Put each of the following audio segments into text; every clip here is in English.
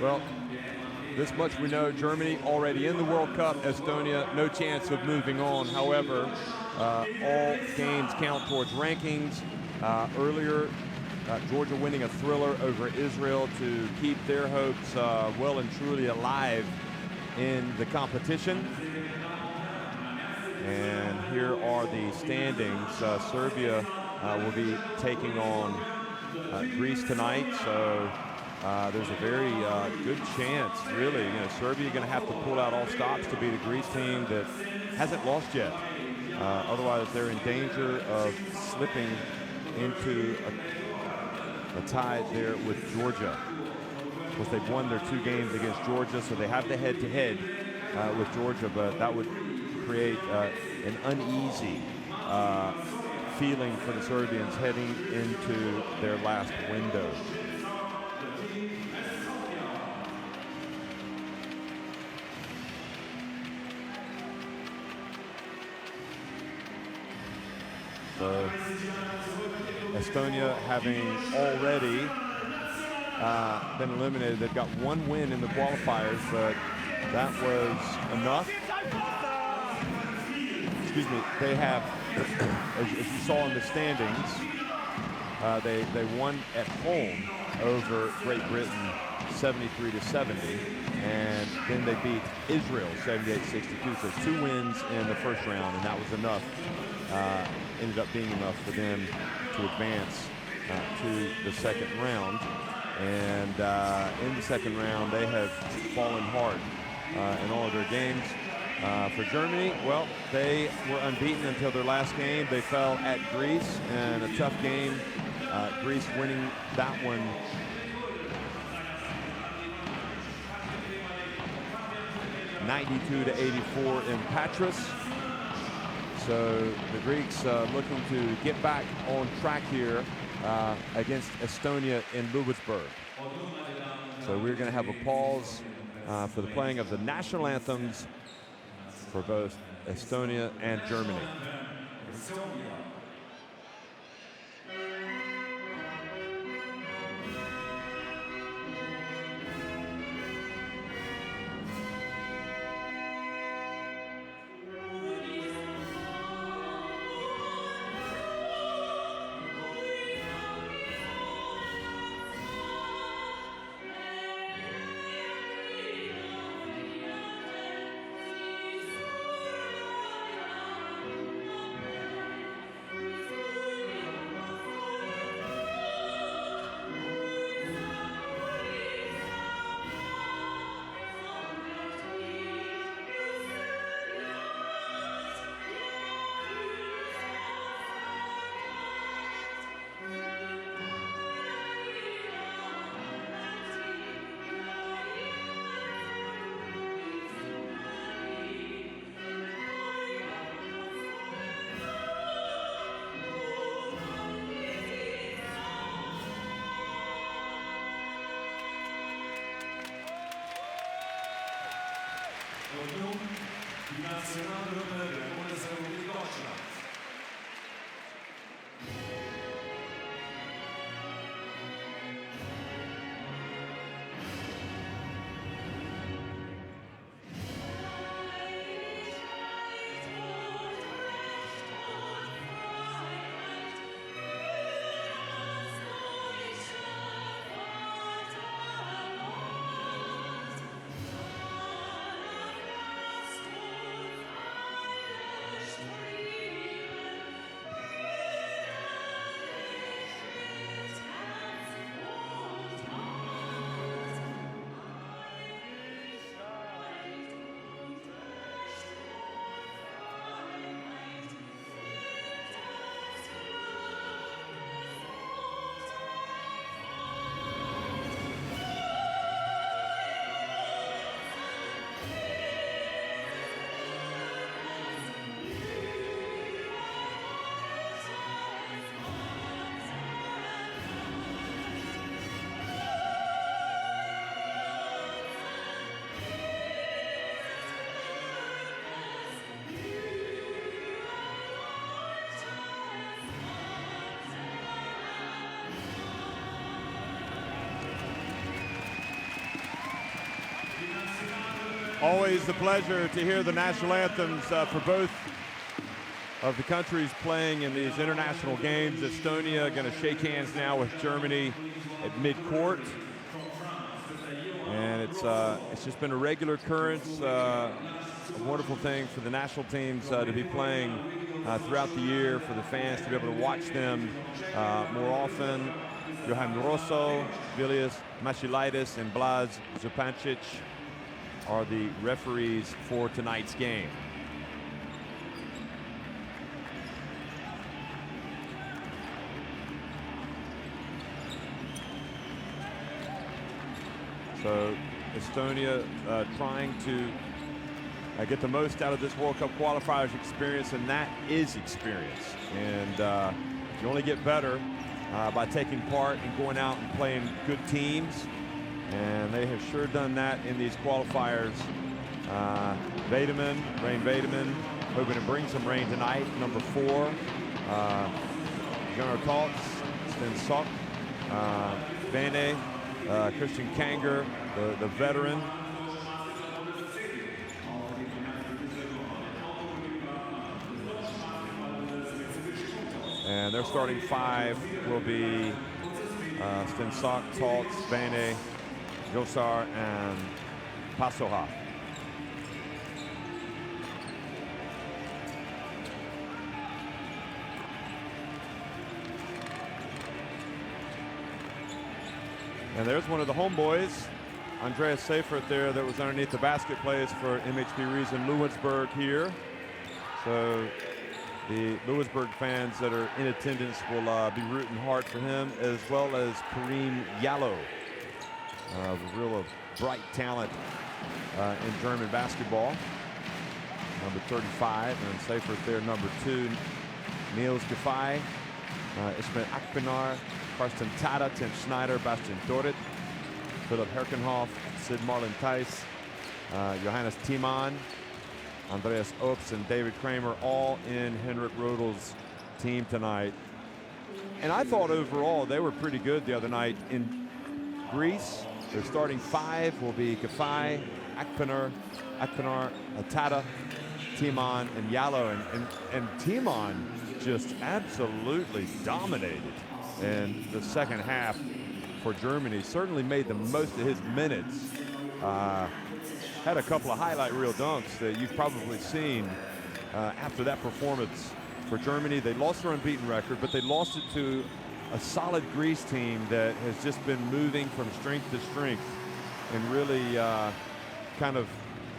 Well, this much we know: Germany already in the World Cup. Estonia, no chance of moving on. However, all games count towards rankings. Earlier, Georgia winning a thriller over Israel to keep their hopes well and truly alive in the competition. And here are the standings. Serbia will be taking on Greece tonight, so there's a very good chance, really. Serbia going to have to pull out all stops to beat a Greece team that hasn't lost yet. Otherwise, they're in danger of slipping into a tie there with Georgia. Of course, they've won their 2 games against Georgia, so they have the head-to-head with Georgia, but that would create an uneasy feeling for the Serbians heading into their last window. So Estonia, having already been eliminated, they've got 1 win in the qualifiers, but that was enough. Excuse me, they have, as you saw in the standings, they won at home over Great Britain 73-70, and then they beat Israel 78-62. So 2 wins in the first round, and that was enough. Ended up being enough for them to advance to the second round. And in the second round, they have fallen hard in all of their games. For Germany, well, they were unbeaten until their last game. They fell at Greece in a tough game. Greece winning that one 92-84 in Patras. So the Greeks looking to get back on track here against Estonia in Lewisburg. So we're going to have a pause for the playing of the national anthems for both Estonia and Germany. Always a pleasure to hear the national anthems for both of the countries playing in these international games. Estonia going to shake hands now with Germany at mid-court. And it's just been a regular occurrence, a wonderful thing for the national teams to be playing throughout the year, for the fans to be able to watch them more often. Johan Rosso, Vilius Machilaitis, and Blaz Zupancic are the referees for tonight's game. So Estonia trying to get the most out of this World Cup qualifiers experience, and that is experience. And you only get better by taking part and going out and playing good teams. And they have sure done that in these qualifiers. Rain Vademan, hoping to bring some rain tonight, number 4. Gunnar Taltz, Sten Sok, Bane, Christian Kanger, the veteran. And their starting 5 will be Sten Sok, Taltz, Bane, Josar, and Pasoha. And there's one of the homeboys, Andreas Seifert there, that was underneath the basket, plays for MHP Reason Lewisburg here. So the Lewisburg fans that are in attendance will be rooting hard for him, as well as Kareem Yallo, real bright talent in German basketball. Number 35, and Seifert there, number 2. Niels Gefai, Ismail Akpinar, Karsten Tada, Tim Schneider, Bastian Dorit, Philip Herkenhoff, Sid Marlin Theis, Johannes Thiemann, Andreas Obst, and David Kramer, all in Henrik Rodel's team tonight. And I thought overall they were pretty good the other night in Greece. Their starting 5 will be Gefai, Akpinar, Tada, Thiemann, and Yallo. And Thiemann just absolutely dominated in the second half for Germany. Certainly made the most of his minutes. Had a couple of highlight reel dunks that you've probably seen after that performance for Germany. They lost their unbeaten record, but they lost it to a solid Greece team that has just been moving from strength to strength and really kind of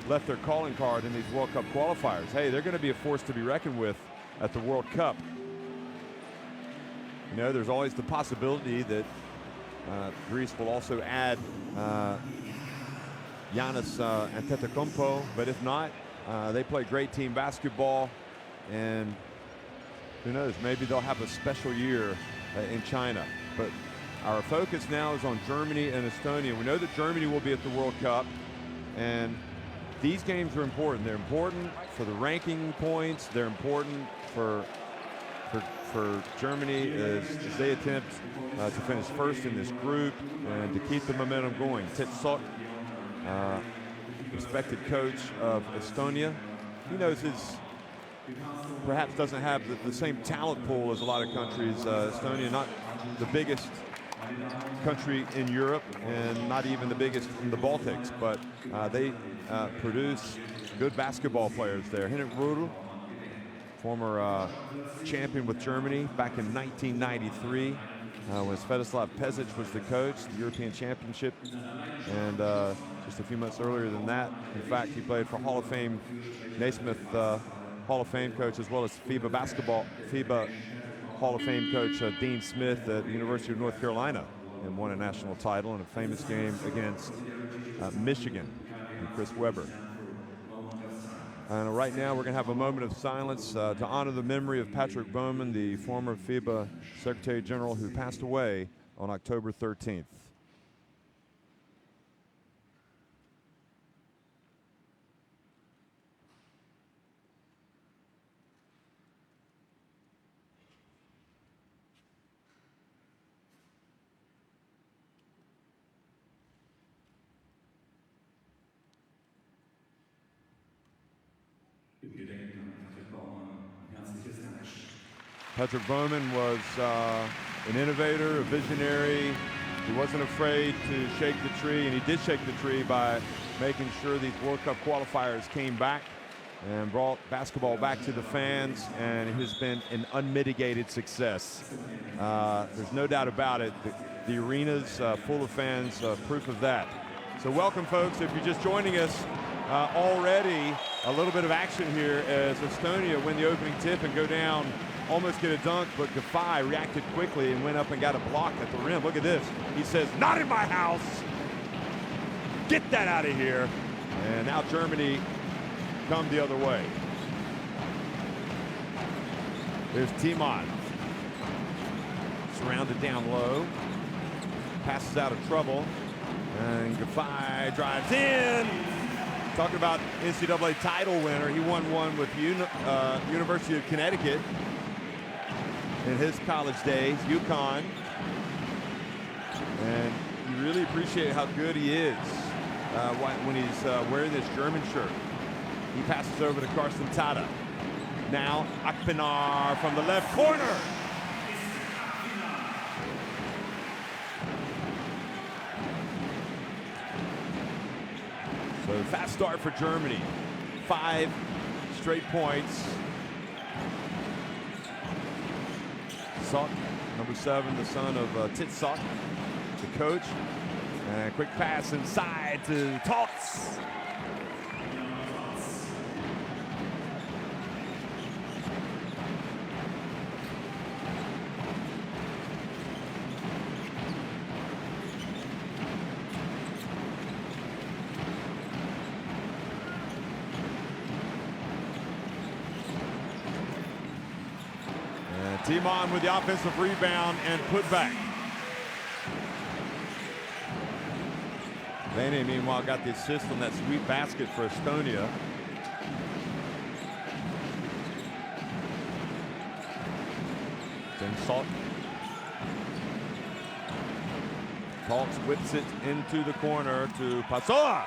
left their calling card in these World Cup qualifiers. Hey, they're going to be a force to be reckoned with at the World Cup. You know, there's always the possibility that Greece will also add Giannis Antetokounmpo, but if not, they play great team basketball, and who knows, maybe they'll have a special year in China. But our focus now is on Germany and Estonia. We know that Germany will be at the World Cup, and these games are important. They're important for the ranking points. They're important for Germany as they attempt to finish first in this group and to keep the momentum going. Tit Sok, respected coach of Estonia, he knows his perhaps doesn't have the same talent pool as a lot of countries. Estonia, not the biggest country in Europe and not even the biggest in the Baltics, but they produce good basketball players there. Henrik Rudel, former champion with Germany back in 1993 when Svetoslav Pezic was the coach, the European Championship. And just a few months earlier than that, in fact, he played for Hall of Fame, Naismith Hall of Fame coach, as well as FIBA Hall of Fame coach Dean Smith at the University of North Carolina, and won a national title in a famous game against Michigan and Chris Webber. And right now we're going to have a moment of silence to honor the memory of Patrick Bowman, the former FIBA Secretary General who passed away on October 13th. Patrick Bowman was an innovator, a visionary. He wasn't afraid to shake the tree, and he did shake the tree by making sure these World Cup qualifiers came back and brought basketball back to the fans, and it has been an unmitigated success. There's no doubt about it. The arena's full of fans, proof of that. So welcome, folks. If you're just joining us, already a little bit of action here as Estonia win the opening tip and go down, almost get a dunk, but Gafai reacted quickly and went up and got a block at the rim. Look at this. He says, "Not in my house. Get that out of here." And now Germany come the other way. There's Timon. Surrounded down low. Passes out of trouble. And Gafai drives in. Talking about NCAA title winner. He won one with University of Connecticut in his college days, UConn. And you really appreciate how good he is when he's wearing this German shirt. He passes over to Carsten Tada. Now Akpinar from the left corner. So fast start for Germany. 5 straight points. Sock, number 7, the son of Titsock, the coach. And quick pass inside to Tots. Timon with the offensive rebound and putback. Vene, meanwhile, got the assist on that sweet basket for Estonia. Then Salt. Talks whips it into the corner to Passoa.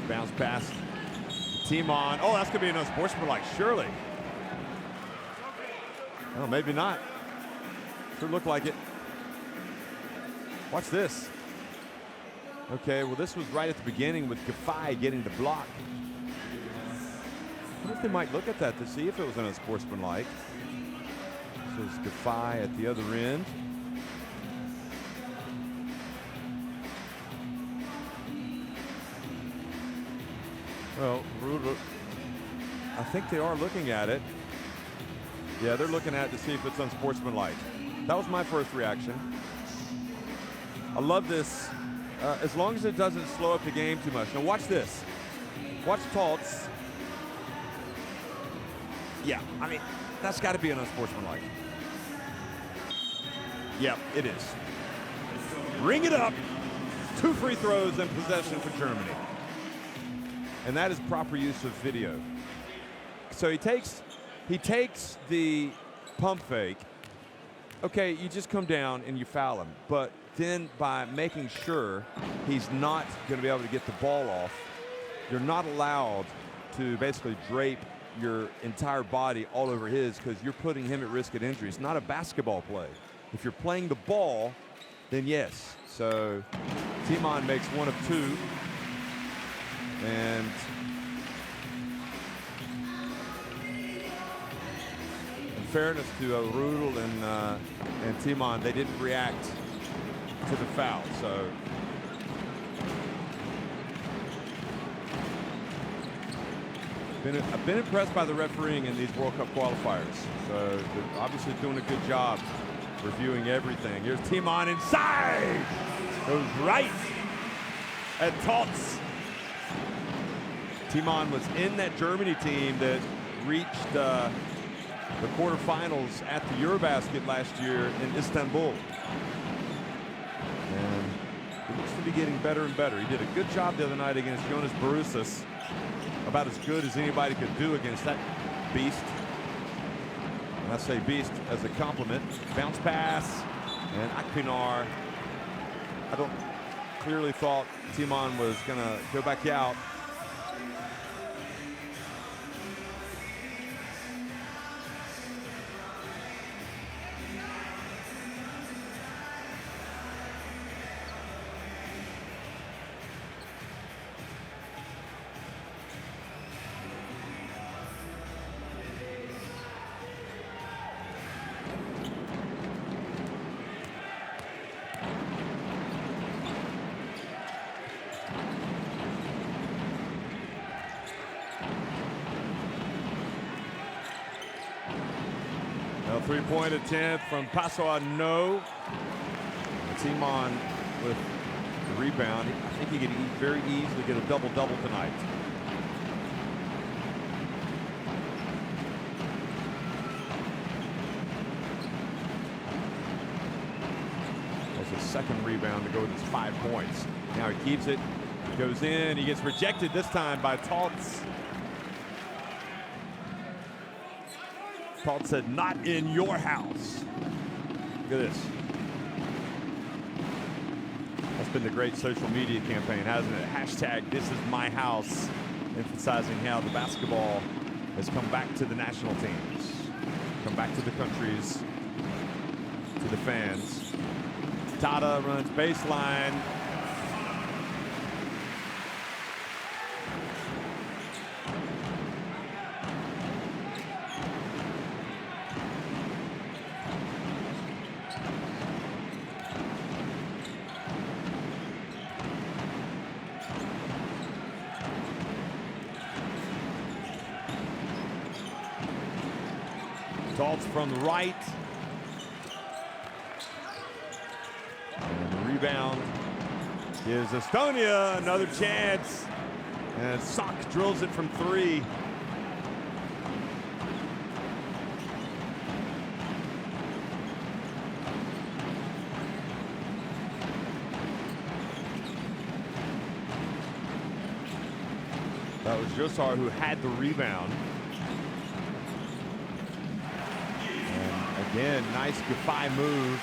Bounce pass. Timon. Oh, that's going to be an unsportsmanlike, surely. Oh, maybe not. Sure looked like it. Watch this. Okay, well, this was right at the beginning with Gafai getting the block. I wonder if they might look at that to see if it was an unsportsmanlike. So it's Gafai at the other end. Well, I think they are looking at it. Yeah, they're looking at it to see if it's unsportsmanlike. That was my first reaction. I love this, as long as it doesn't slow up the game too much. Now watch this. Watch Taltz. Yeah, I mean, that's got to be an unsportsmanlike. Yeah, it is. Ring it up. 2 free throws and possession for Germany. And that is proper use of video. So he takes the pump fake. Okay, you just come down and you foul him. But then by making sure he's not going to be able to get the ball off, you're not allowed to basically drape your entire body all over his, because you're putting him at risk of injury. It's not a basketball play. If you're playing the ball, then yes. So Timon makes 1 of 2. And in fairness to Rudel and Timon, they didn't react to the foul. So I've been impressed by the refereeing in these World Cup qualifiers. So they're obviously doing a good job reviewing everything. Here's Timon inside. Goes right at Tots. Timon was in that Germany team that reached the quarterfinals at the Eurobasket last year in Istanbul. And he looks to be getting better and better. He did a good job the other night against Jonas Borusas. About as good as anybody could do against that beast. And I say beast as a compliment. Bounce pass, and Akpinar. clearly thought Timon was going to go back out. A three-point attempt from Passoa, no. Timon with the rebound. I think he could very easily get a double-double tonight. That's his second rebound to go with his 5 points. Now he keeps it, goes in, he gets rejected this time by Taltz. Paul said, not in your house. Look at this. That's been the great social media campaign, hasn't it? Hashtag this is my house, emphasizing how the basketball has come back to the national teams, come back to the countries, to the fans. Tada runs baseline. Taltz from the right. And the rebound gives Estonia another chance. And Sock drills it from 3. That was Josar who had the rebound. Again, nice Gafai move.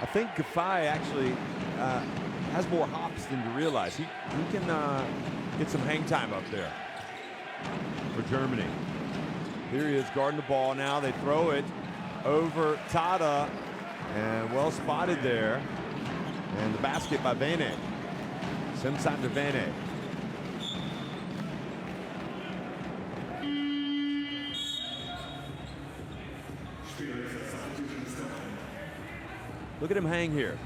I think Gafai actually has more hops than you realize. He can get some hang time up there for Germany. Here he is guarding the ball now. They throw it over Tada, and well spotted there. And the basket by Vene. Simsan to Vene. Look at him hang here.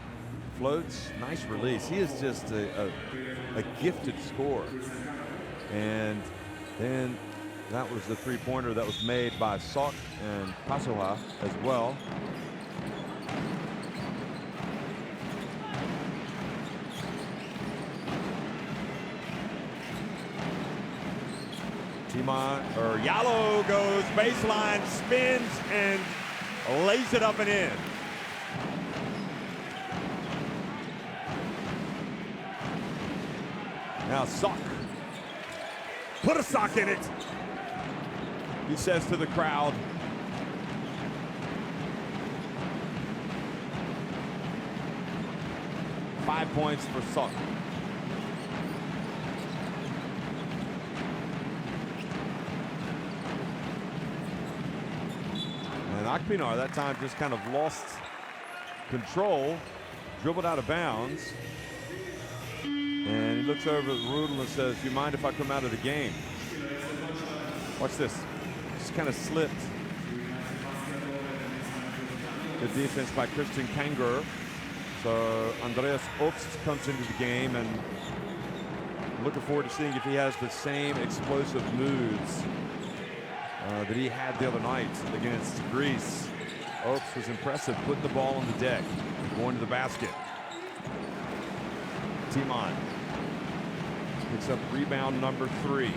Floats, nice release. He is just a gifted scorer. And then that was the three-pointer that was made by Sok and Passoa as well. Timon, or Yalo goes baseline, spins, and lays it up and in. Now Sock, put a sock in it, he says to the crowd. Five points for Sock. And Akpinar that time just kind of lost control, dribbled out of bounds. And he looks over at Rudel and says, do you mind if I come out of the game? Watch this. Just kind of slipped. Good defense by Christian Kanger. So Andreas Obst comes into the game, and looking forward to seeing if he has the same explosive moves that he had the other night against Greece. Obst was impressive, putting the ball on the deck, going to the basket. Timon picks up rebound number 3.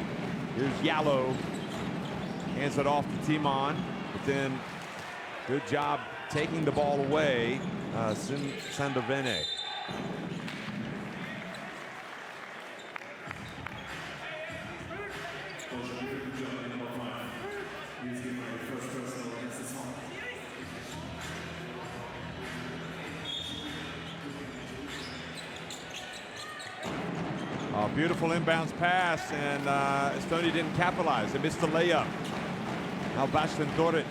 Here's Yalo, hands it off to Timon, but then good job taking the ball away, Sandovene. Beautiful inbounds pass, and Estonia didn't capitalize. They missed the layup. Now Bastian Dorit.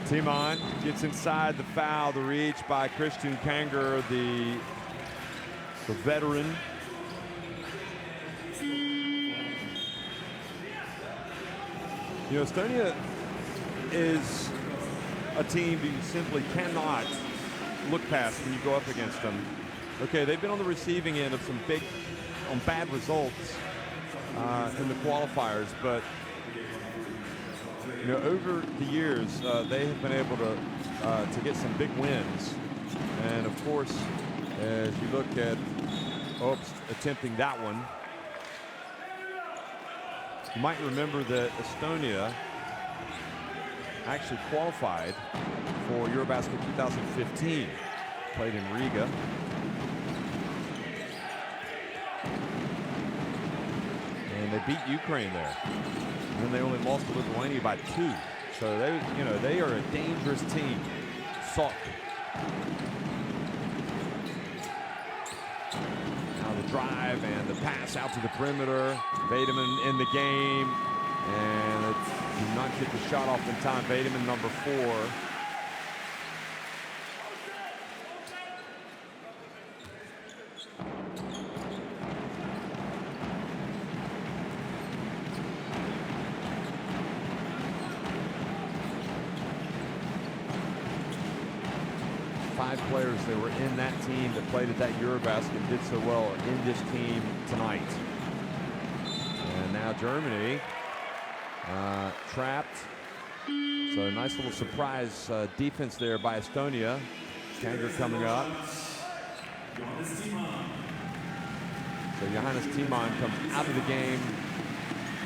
Timon gets inside the foul, the reach by Christian Kanger, the veteran. You know, Estonia is a team you simply cannot look past when you go up against them. Okay, they've been on the receiving end of some bad results in the qualifiers, but you know, over the years, they have been able to get some big wins. And of course, as you look at Obst attempting that one, you might remember that Estonia actually qualified for Eurobasket 2015, played in Riga. And they beat Ukraine there. And then they only lost to Lithuania by 2. So they are a dangerous team. Sok. Now the drive and the pass out to the perimeter. Vademan in the game. And do not get the shot off in time. Vademan, number 4. Five players that were in that team that played at that Eurobasket and did so well are in this team tonight. And now Germany trapped. So a nice little surprise defense there by Estonia. Kanger coming up. So Johannes Timon comes out of the game.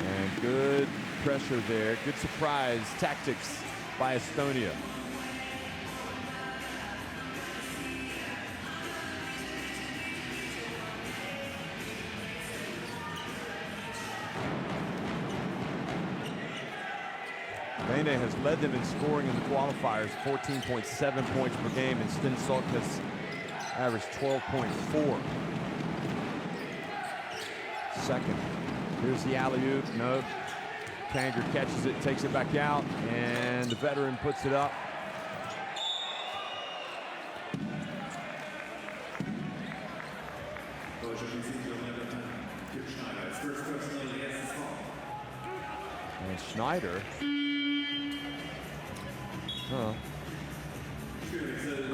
And good pressure there. Good surprise tactics by Estonia. Bene has led them in scoring in the qualifiers, 14.7 points per game, and Sten Sok has averaged 12.4. Second. Here's the alley-oop. No. Kanger catches it, takes it back out, and the veteran puts it up. And Schneider.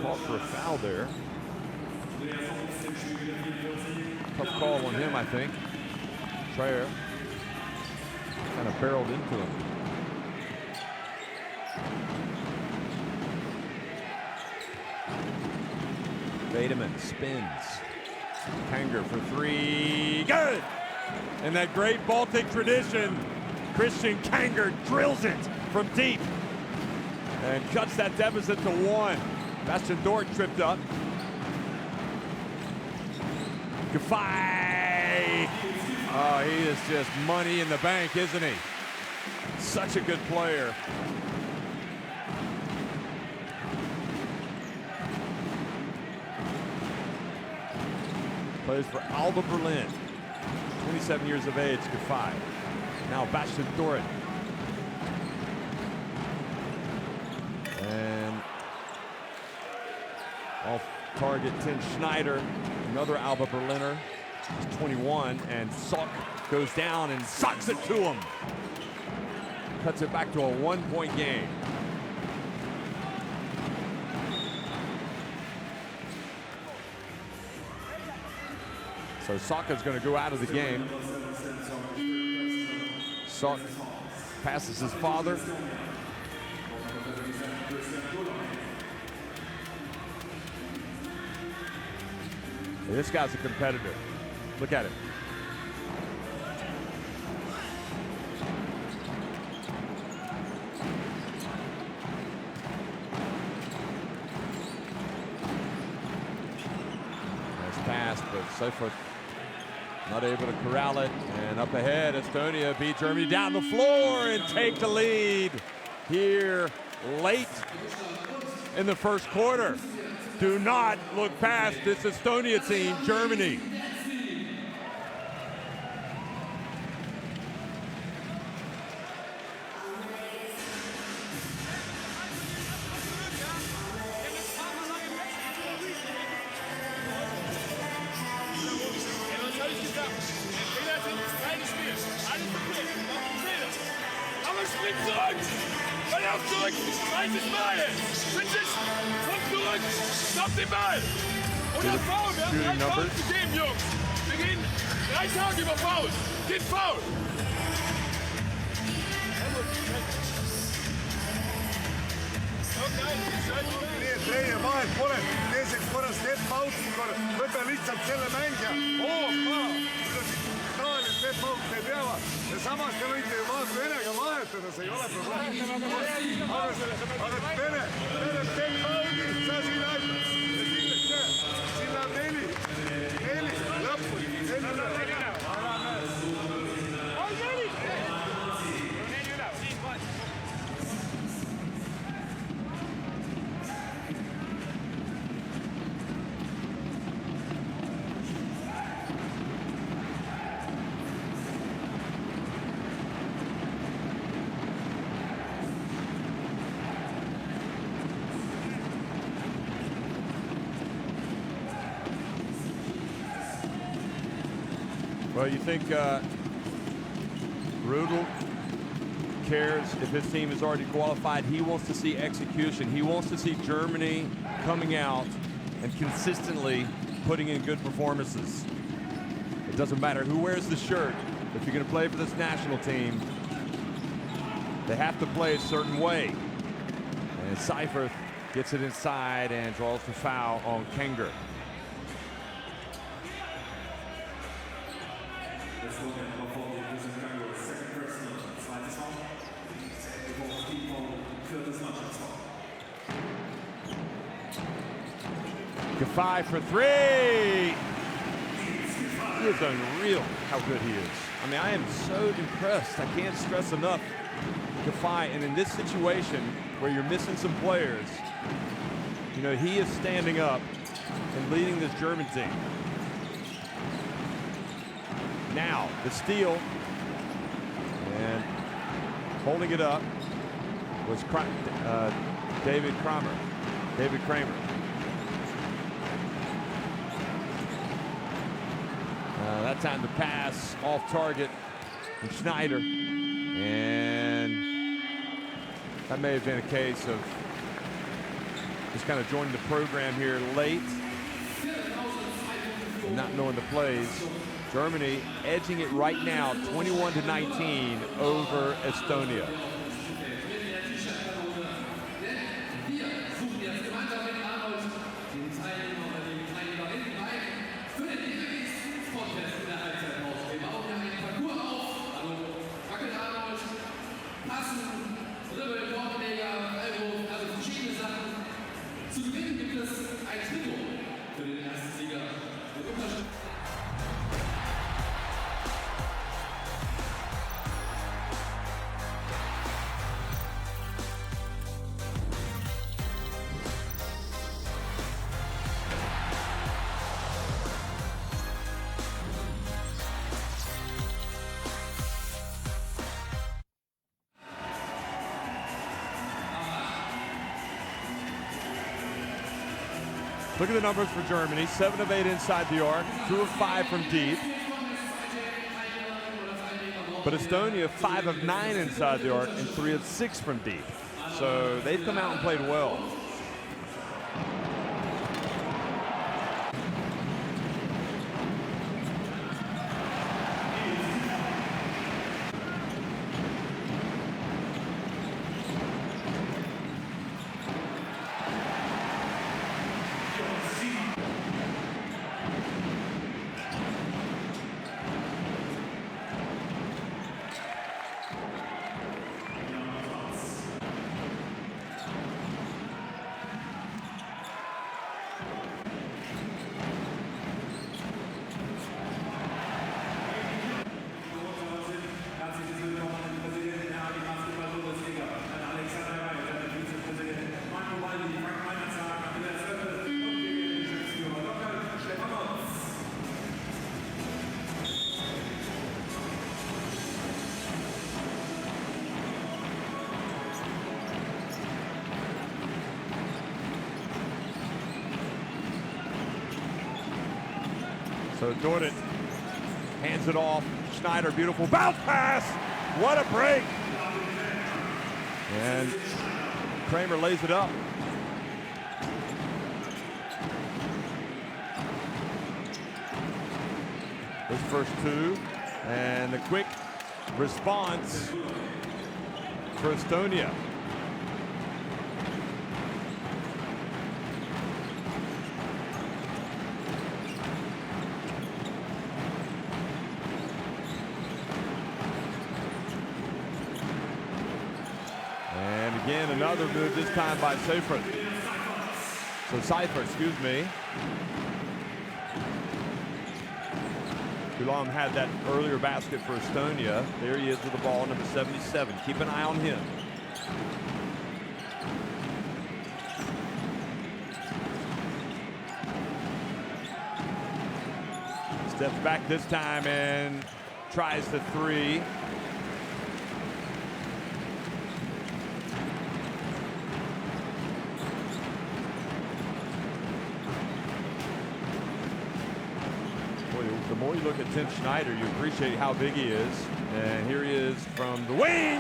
Called for a foul there. Tough call on him, I think. Traer kind of barreled into him. Vademan spins. Kanger for 3. Good! In that great Baltic tradition, Christian Kanger drills it from deep and cuts that deficit to 1. Bastian Dort tripped up. Gafai. Oh, he is just money in the bank, isn't he? Such a good player. Plays for Alba Berlin. 27 years of age, Gafai. Now Bastian Dort. And off target, Tim Schneider, another Alba Berliner. He's 21, and Sok goes down and sucks it to him. Cuts it back to a 1-point game. So Sok is going to go out of the game. Sok passes his father. This guy's a competitor. Look at it. Nice pass, but so far Not able to corral it, and up ahead, Estonia beat Germany down the floor and take the lead here late in the first quarter. Do not look past this Estonia team, Germany. Zweites Mal! Switches! Kommt zurück! Stopp den Ball! Und das Foul! Wir haben 3 Fouls gegeben, Jungs! Wir gehen 3 Tage über Fouls! Geht Foul! Teiseks korras teeb pausi korra, võta lihtsalt selle mängija. Teeb pausi, ei pea. Ja samas te võite ju Venega vahetada, see ei ole probleem. Aga Vene teeb pausi, sa siin aitad. Siin läheb 4 lõppu. Well, you think Rudel cares if his team is already qualified? He wants to see execution. He wants to see Germany coming out and consistently putting in good performances. It doesn't matter who wears the shirt. If you're going to play for this national team, they have to play a certain way. And Seifert gets it inside and draws the foul on Kenger. Gafai for 3. He is unreal how good he is. I mean, I am so impressed. I can't stress enough Gafai. And in this situation where you're missing some players, you know, he is standing up and leading this German team. Now, the steal, and holding it up was David Kramer. That time the pass off target from Schneider, and that may have been a case of just kind of joining the program here late and not knowing the plays. Germany edging it right now, 21-19 over Estonia. Look at the numbers for Germany. 7 of 8 inside the arc, 2 of 5 from deep. But Estonia, 5 of 9 inside the arc and 3 of 6 from deep. So they've come out and played well. So Dordt hands it off. Schneider, beautiful bounce pass. What a break. And Kramer lays it up. His first two. And a quick response for Estonia. And again, another move, this time by Seifert. Excuse me. Gulam had that earlier basket for Estonia. There he is with the ball, number 77. Keep an eye on him. Steps back this time and tries the three. The more you look at Tim Schneider, you appreciate how big he is. And here he is from the wing.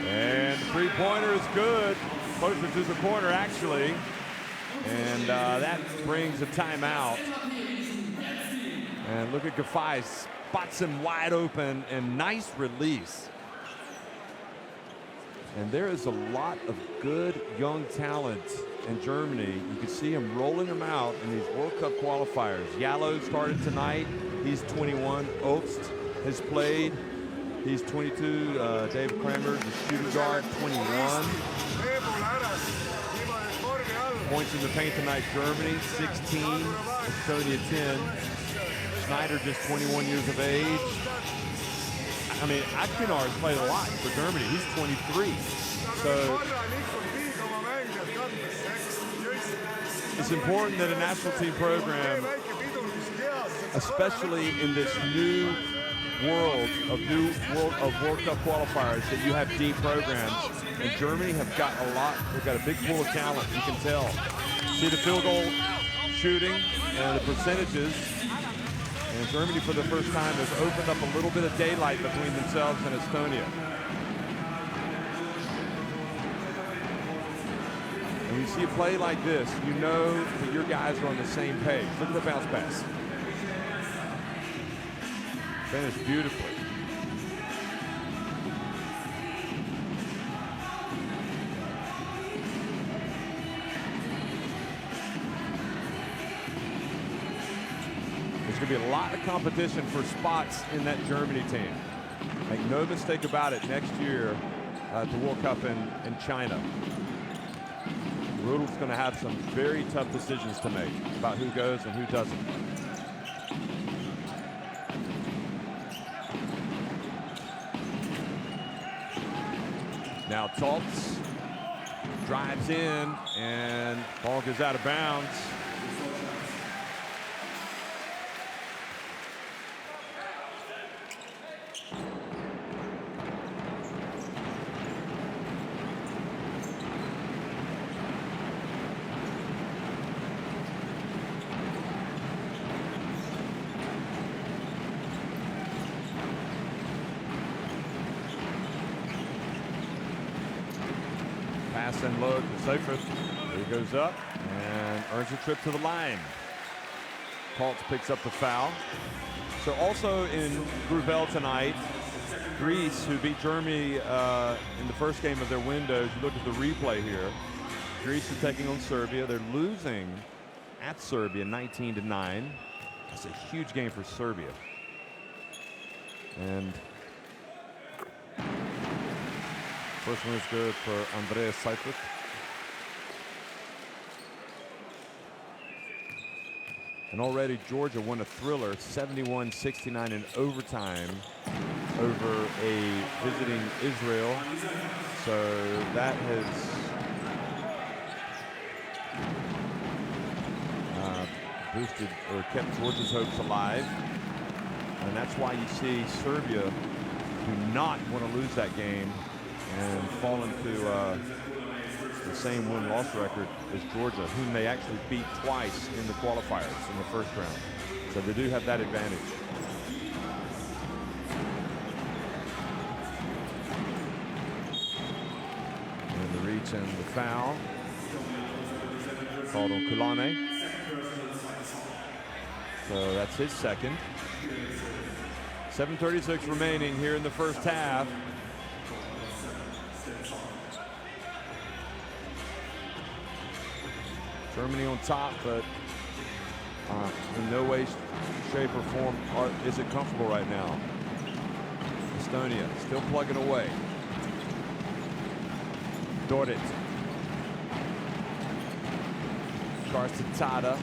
And the three-pointer is good. Closer to the corner, actually. And that brings a timeout. And look at Gafai, spots him wide open, and nice release. And there is a lot of good young talent in Germany. You can see him rolling them out in these World Cup qualifiers. Jallow started tonight. He's 21. Obst has played. He's 22. David Kramer, the shooting guard, 21. Points in the paint tonight, Germany, 16. Estonia, 10. Schneider, just 21 years of age. I mean, Akinar has played a lot for Germany. He's 23. So it's important that a national team program, especially in this new world of World Cup qualifiers, that you have deep programs. And Germany have got a lot. They've got a big pool of talent. You can tell. See the field goal shooting and the percentages. And Germany, for the first time, has opened up a little bit of daylight between themselves and Estonia. When you see a play like this, you know that your guys are on the same page. Look at the bounce pass. Finished beautifully. There's going to be a lot of competition for spots in that Germany team. Make no mistake about it, next year at the World Cup in China, Rudolph's going to have some very tough decisions to make about who goes and who doesn't. Now Taltz drives in and ball goes out of bounds. Pass and look to Seifert. He goes up and earns a trip to the line. Taltz picks up the foul. So also in Group L tonight, Greece, who beat Germany in the first game of their windows. You look at the replay here. Greece is taking on Serbia. They're losing at Serbia 19-9. That's a huge game for Serbia. And first one is good for Andreas Seifert. And already Georgia won a thriller, 71-69 in overtime over a visiting Israel. So that has boosted or kept Georgia's hopes alive. And that's why you see Serbia do not want to lose that game and fall into the same win-loss record as Georgia, whom they actually beat twice in the qualifiers in the first round. So they do have that advantage. And the reach and the foul called on Kulane. So that's his second. 7:36 remaining here in the first half. Germany on top, but in no way, shape, or form is it comfortable right now. Estonia still plugging away. Dordet. Charles to Tada.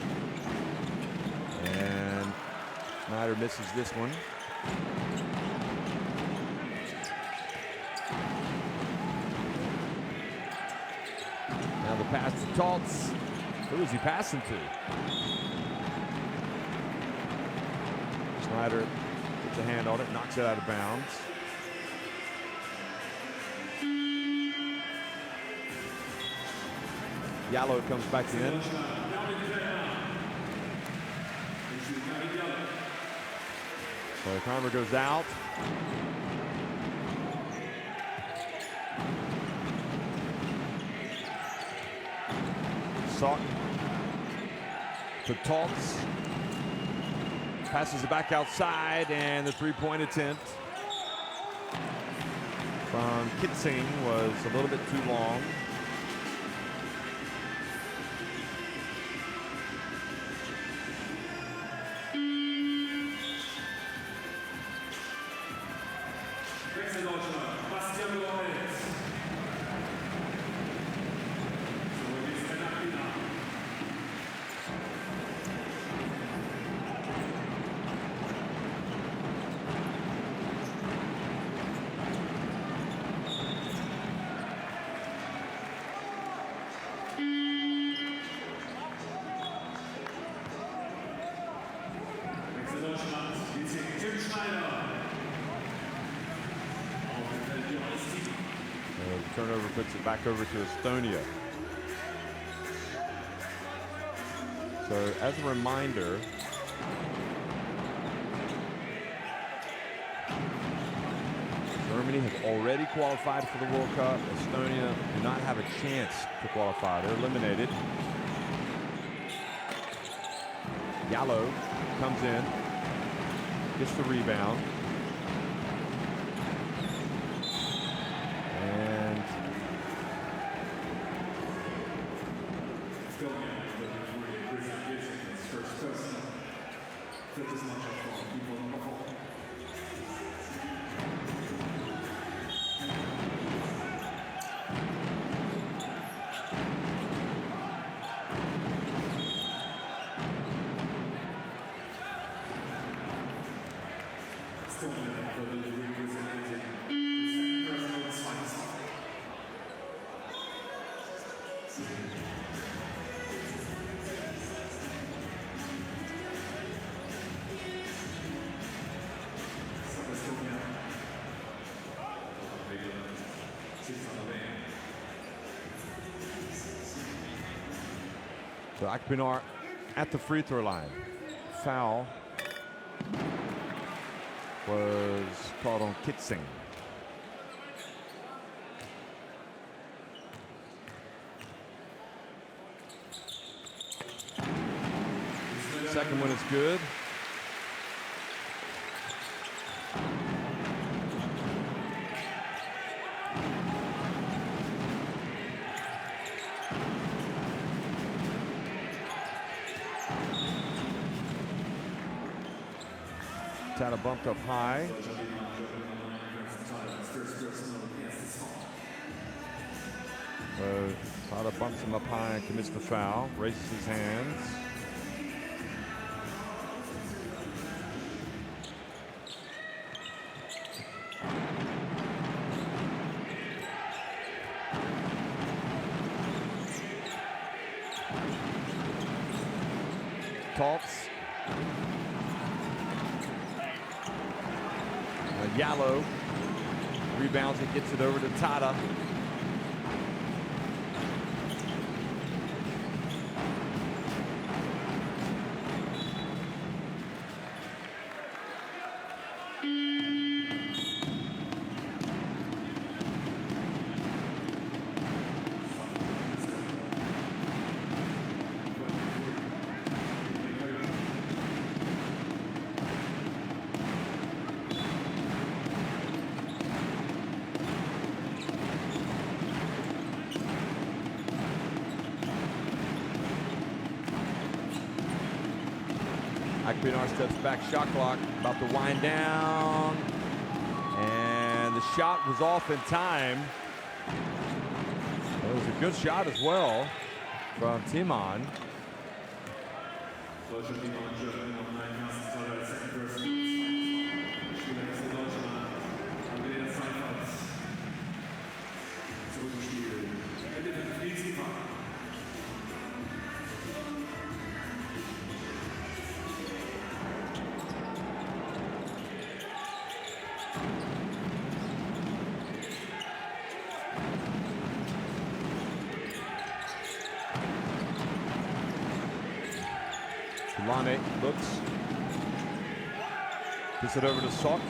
And Snyder misses this one. Now the pass to Taltz. Who is he passing to? Snyder gets a hand on it, knocks it out of bounds. Yallo comes back in. So the timer goes out. Sutton to Taltz. Passes it back outside, and the three-point attempt from Kitsing was a little bit too long. Turnover puts it back over to Estonia. So as a reminder, Germany has already qualified for the World Cup. Estonia do not have a chance to qualify. They're eliminated. Yallo comes in, gets the rebound. So Akpinar at the free throw line. Foul was called on Kitsing. Second one is good. Tada bumped up high. Tada bumps him up high and commits the foul, raises his hands. Taltz. Yallo rebounds and gets it over to Tada. Pinar steps back, shot clock, about to wind down. And the shot was off in time. It was a good shot as well from Timon. Lane looks, puts it over to Sok,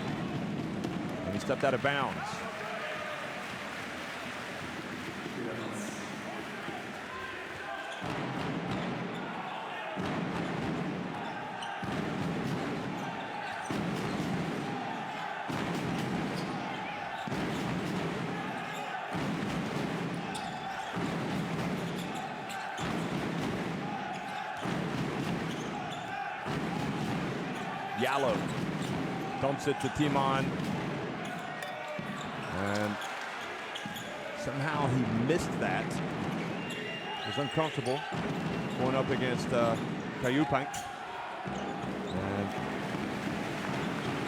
and he stepped out of bounds. Yallo dumps it to Timon, and somehow he missed that. It was uncomfortable going up against Kayupank, and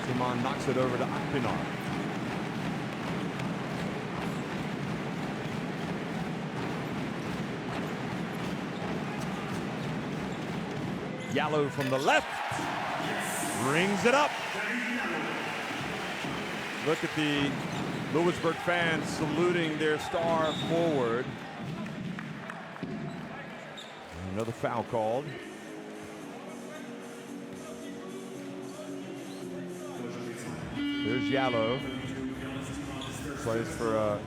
Timon knocks it over to Akpinar. Yallo from the left. Brings it up. Look at the Lewisburg fans saluting their star forward. Another foul called. There's Yallo. Plays for,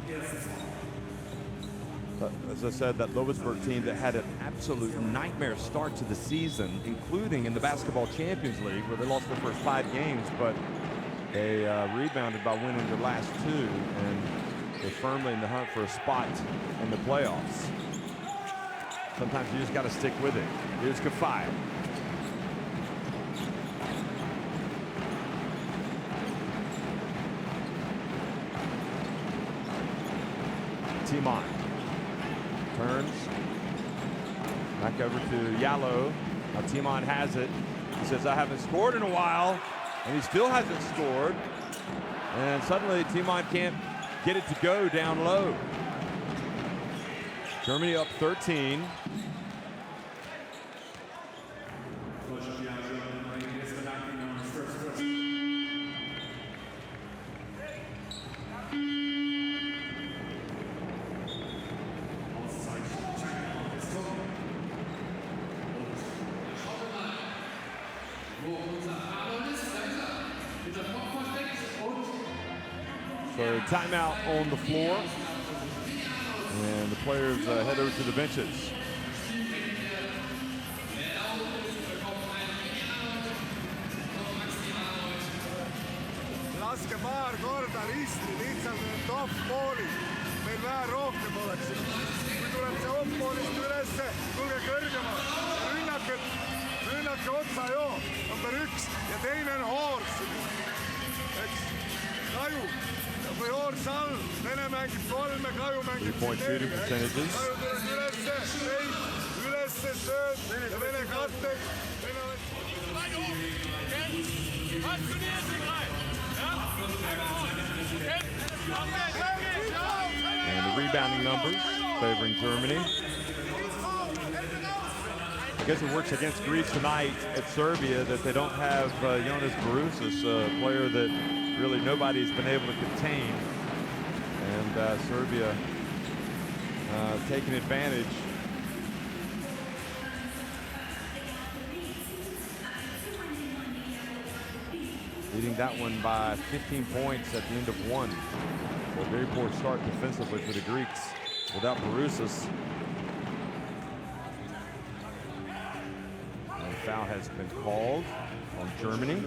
as I said, that Lewisburg team that had an absolute nightmare start to the season, including in the Basketball Champions League, where they lost their first 5 games, but they rebounded by winning their last 2, and they're firmly in the hunt for a spot in the playoffs. Sometimes you just got to stick with it. Here's Kafai. Timon turns back over to Yallo. Now Timon has it. He says, I haven't scored in a while, and he still hasn't scored. And suddenly Timon can't get it to go down low. Germany up 13. So timeout on the floor, and the players head over to the benches. Laske paar korda risti, lihtsalt need off-poolid. Meil vähe rohkem oleks. Kui tuleb see off-poolist ülesse, tulge kõrgemalt. Rünnake otsa joo, number 1 ja teine on Hoors. Eks, Kaju. Või Hoors all, Vene mängib 3, Kaju mängib 4. Kaju tuleb ülesse, sööd ja Vene katteg. And the rebounding numbers favoring Germany. I guess it works against Greece tonight at Serbia that they don't have Jonas Barousas, a player that really nobody's been able to contain. And Serbia taking advantage. leading that one by 15 points at the end of one. So a very poor start defensively for the Greeks without Barousas. And a foul has been called on Germany.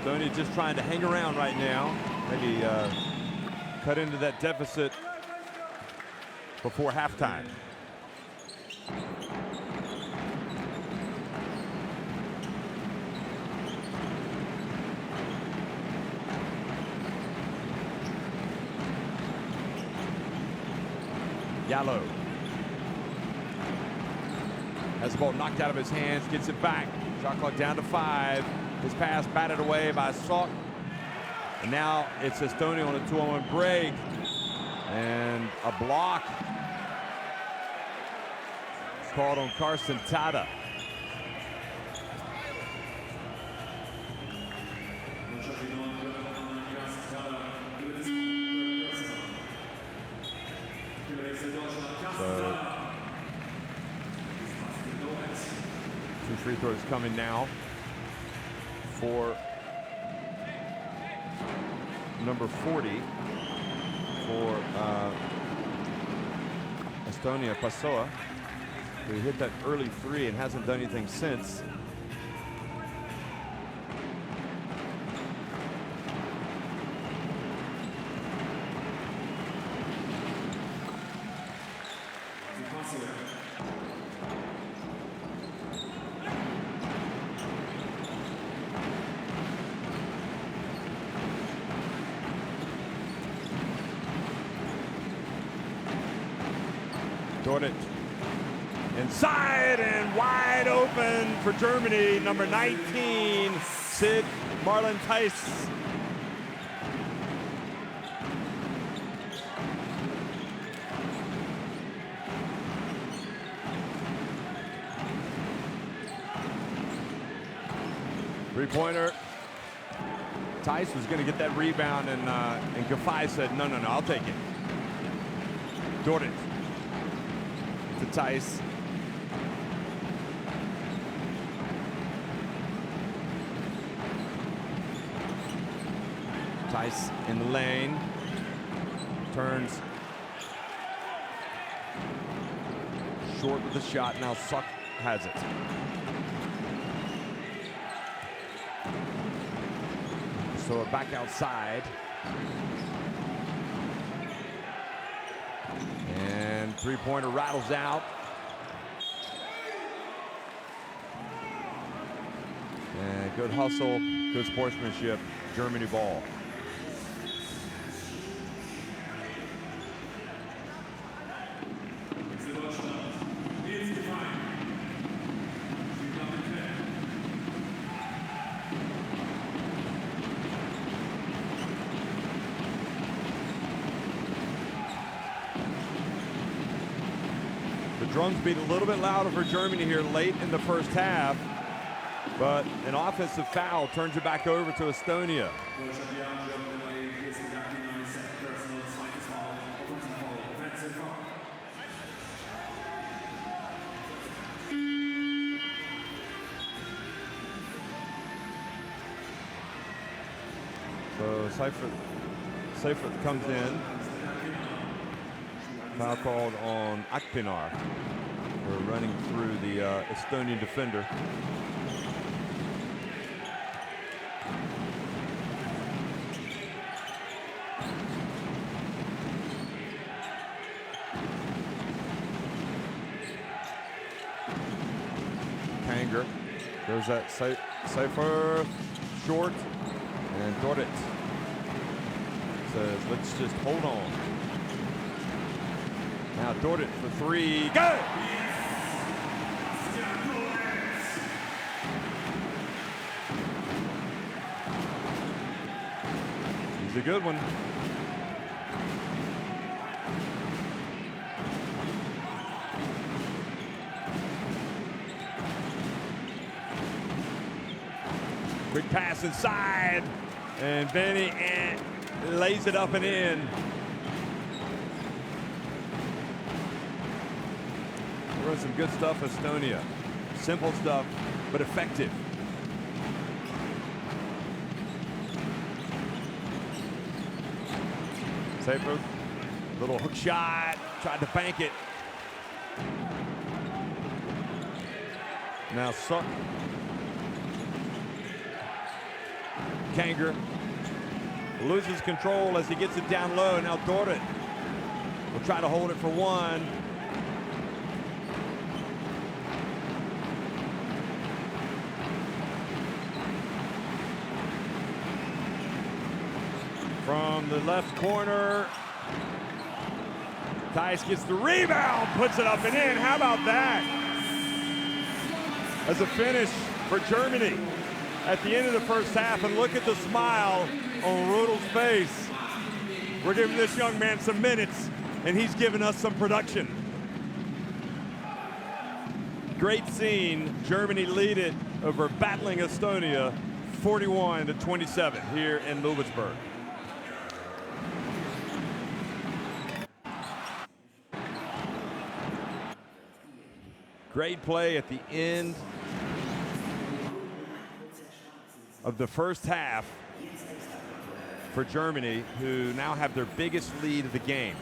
Estonia just trying to hang around right now. Maybe cut into that deficit before halftime. Yallo has the ball knocked out of his hands, gets it back. Shot clock down to 5. His pass batted away by Salk. And now it's Estonia on a 2-on-1 break. And a block. It's called on Carson Tada. So, 2 free throws coming now for number 40 for Estonia, Passoa, who hit that early 3 and hasn't done anything since. Dordic inside and wide open for Germany, number 19, Sid Marlon Theis. Three-pointer. Theis was going to get that rebound, and Gafai said, no, I'll take it. Dordic. To Theis. Theis in the lane. Turns. Short with the shot. Now Salk has it. So back outside. And three-pointer rattles out. And good hustle, good sportsmanship, Germany ball. Drums beat a little bit louder for Germany here late in the first half, but an offensive foul turns it back over to Estonia. So Seifert comes in. Foul called on Akpinar for running through the Estonian defender. Kanger goes that Seifert short, and Dordic says, let's just hold on. Now Dordic for 3, go! He's a good one. Quick pass inside, and Benny lays it up and in. Run some good stuff, Estonia. Simple stuff, but effective. Safer, little hook shot, tried to bank it. Now Suck. Kanger loses control as he gets it down low. Now Dorrit will try to hold it for one. From the left corner, Tice gets the rebound, puts it up and in. How about that? As a finish for Germany at the end of the first half, and look at the smile on Rudel's face. We're giving this young man some minutes, and he's giving us some production. Great scene. Germany lead it over battling Estonia 41-27 here in Ludwigsburg. Great play at the end of the first half for Germany, who now have their biggest lead of the game.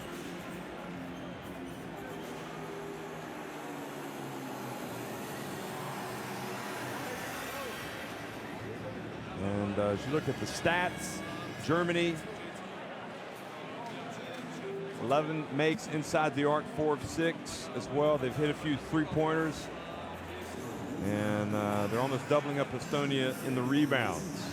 And as you look at the stats, Germany 11 makes inside the arc, 4 of 6 as well. They've hit a few three-pointers, and they're almost doubling up Estonia in the rebounds.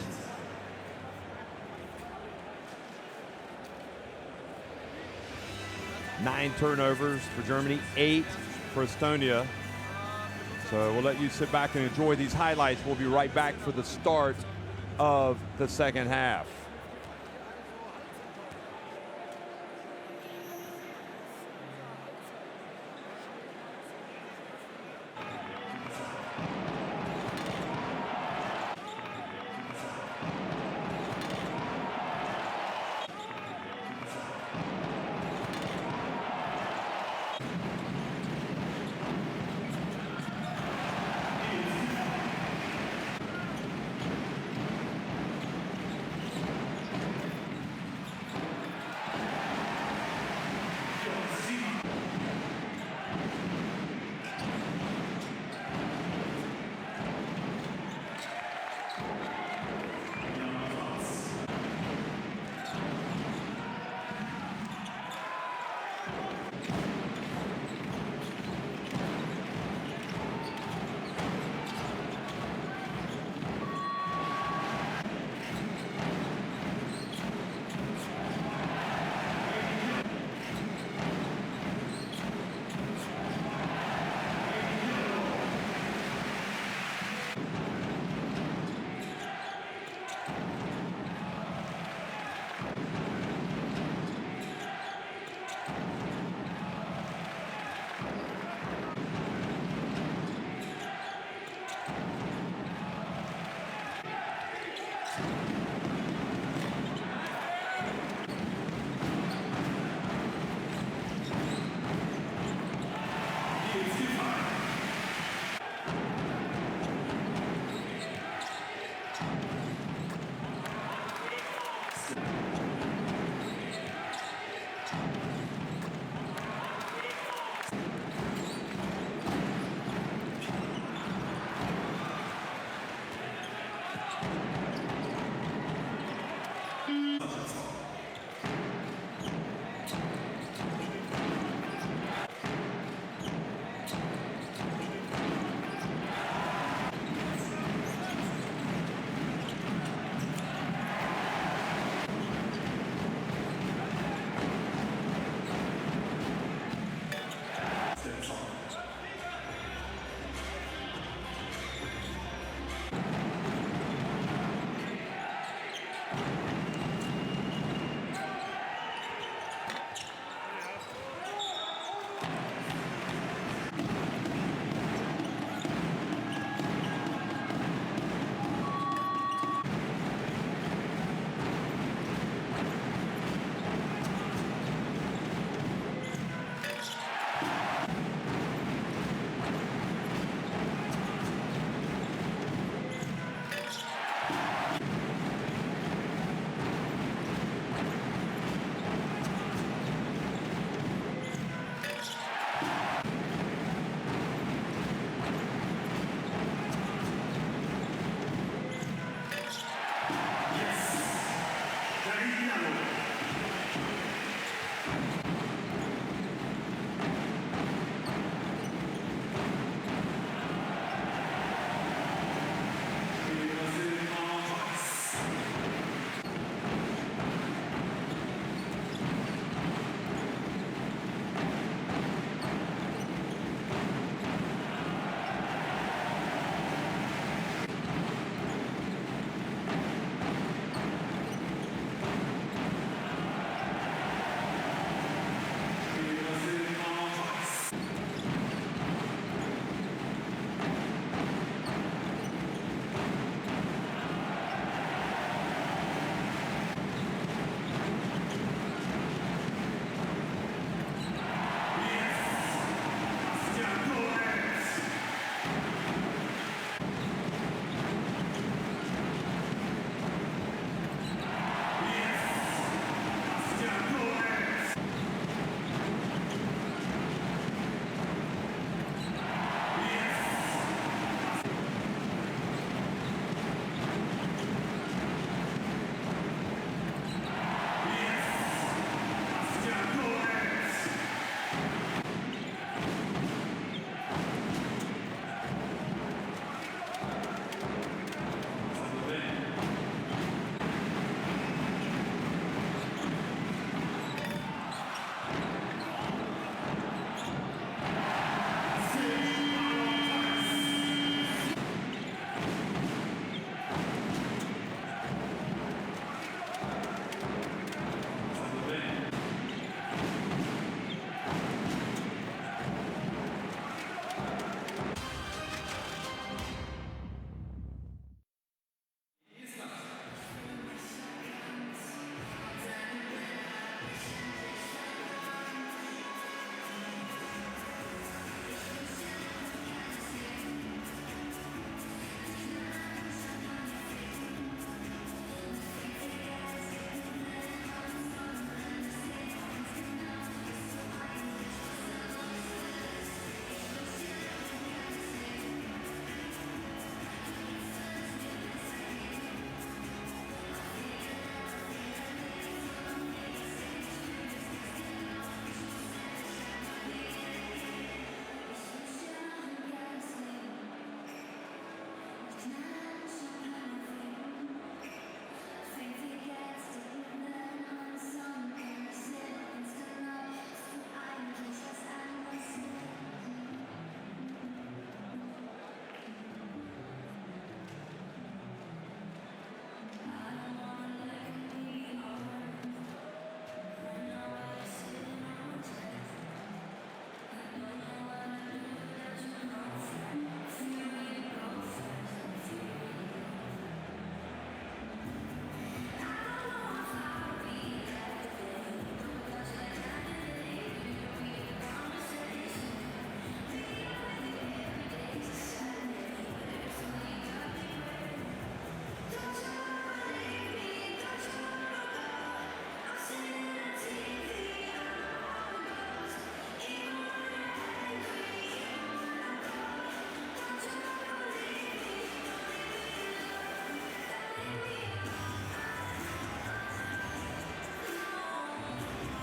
Nine turnovers for Germany, 8 for Estonia. So we'll let you sit back and enjoy these highlights. We'll be right back for the start of the second half.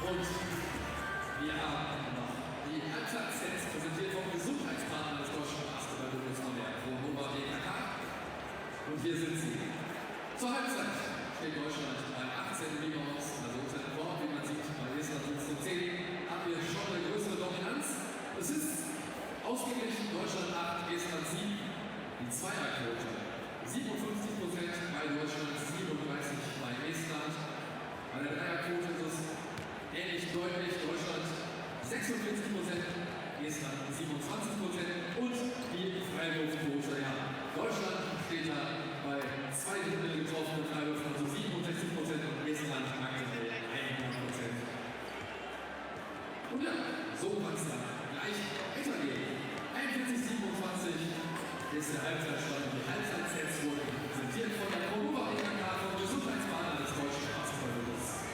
Und wir haben noch die Anthems präsentiert vom Gesundheitspartner des deutschen Basketball-Bundes von der Pro-Nova BKK. Und hier sind sie. Zur Halbzeit steht Deutschland bei 18 Rebounds, also unter dem Korb, wie man sieht, bei Estland 15 haben wir schon eine größere Dominanz. Es ist ausgeglichen, Deutschland 8, Estland 7. Die Zweierquote 57% bei Deutschland, 37% bei Estland. Bei der Dreierquote ist es ähnlich deutlich, Deutschland 46%, Estland 27% und die Freiwurfquote, ja, Deutschland steht da bei 2 Drittel getroffenen Freiwürfen, also 67% und Estland aktuell 100%. Und ja, so kann es dann gleich weitergehen. 41:27 ist der Halbzeitstand. Die Halbzeitsets wurden präsentiert von der Pro-Nova BKK, vom Gesundheitspartner des deutschen Basketballbundes.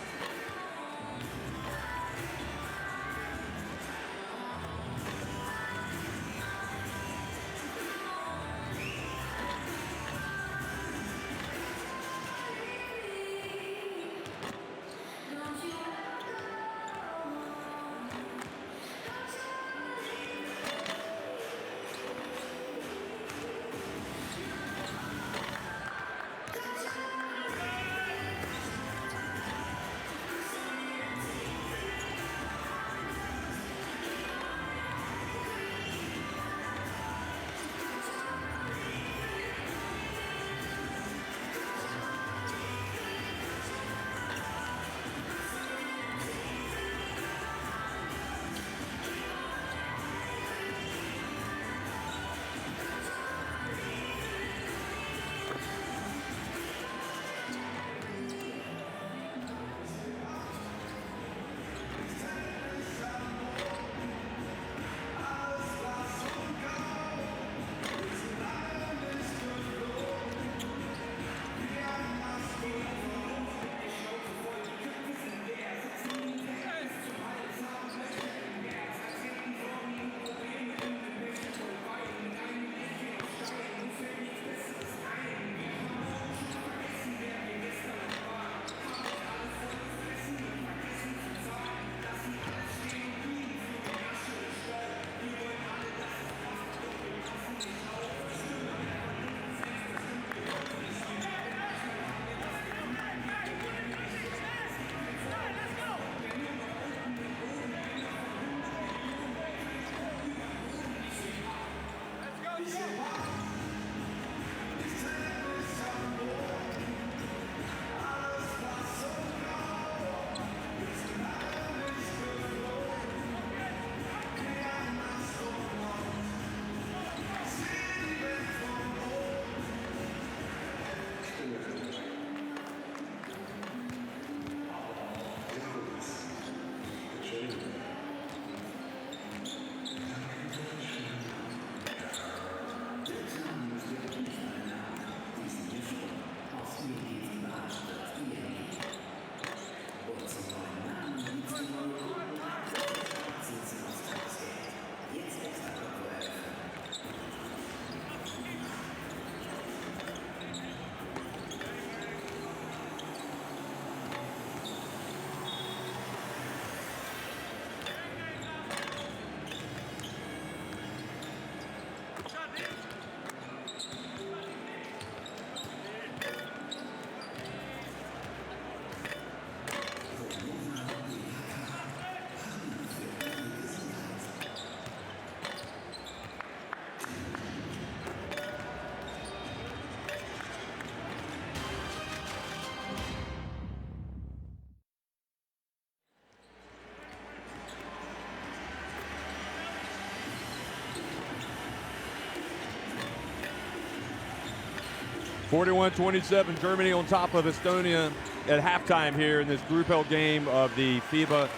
(41-27), Germany on top of Estonia at halftime here in this Group L game of the FIBA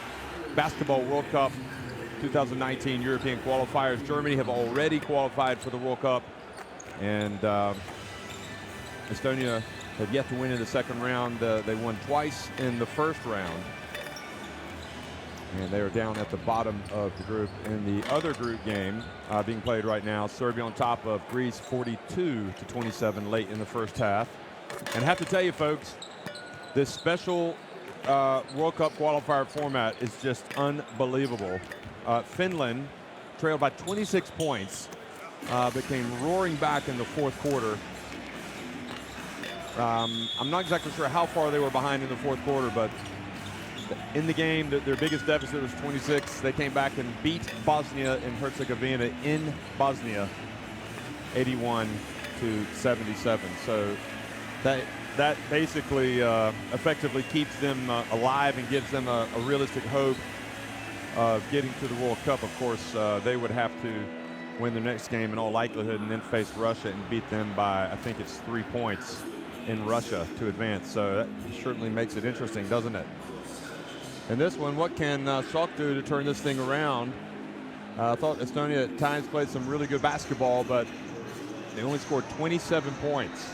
Basketball World Cup 2019 European Qualifiers. Germany have already qualified for the World Cup, and Estonia have yet to win in the second round. They won twice in the first round, and they are down at the bottom of the group. In the other group game being played right now, Serbia on top of Greece 42-27 late in the first half. And I have to tell you, folks, this special World Cup qualifier format is just unbelievable. Finland trailed by 26 points, but came roaring back in the fourth quarter. I'm not exactly sure how far they were behind in the fourth quarter, but in the game, their biggest deficit was 26. They came back and beat Bosnia and Herzegovina in Bosnia, 81-77. So that basically effectively keeps them alive and gives them a realistic hope of getting to the World Cup. Of course, they would have to win their next game in all likelihood and then face Russia and beat them by, I think it's 3 points in Russia to advance. So that certainly makes it interesting, doesn't it? And this one, what can Salk do to turn this thing around? I thought Estonia at times played some really good basketball, but they only scored 27 points.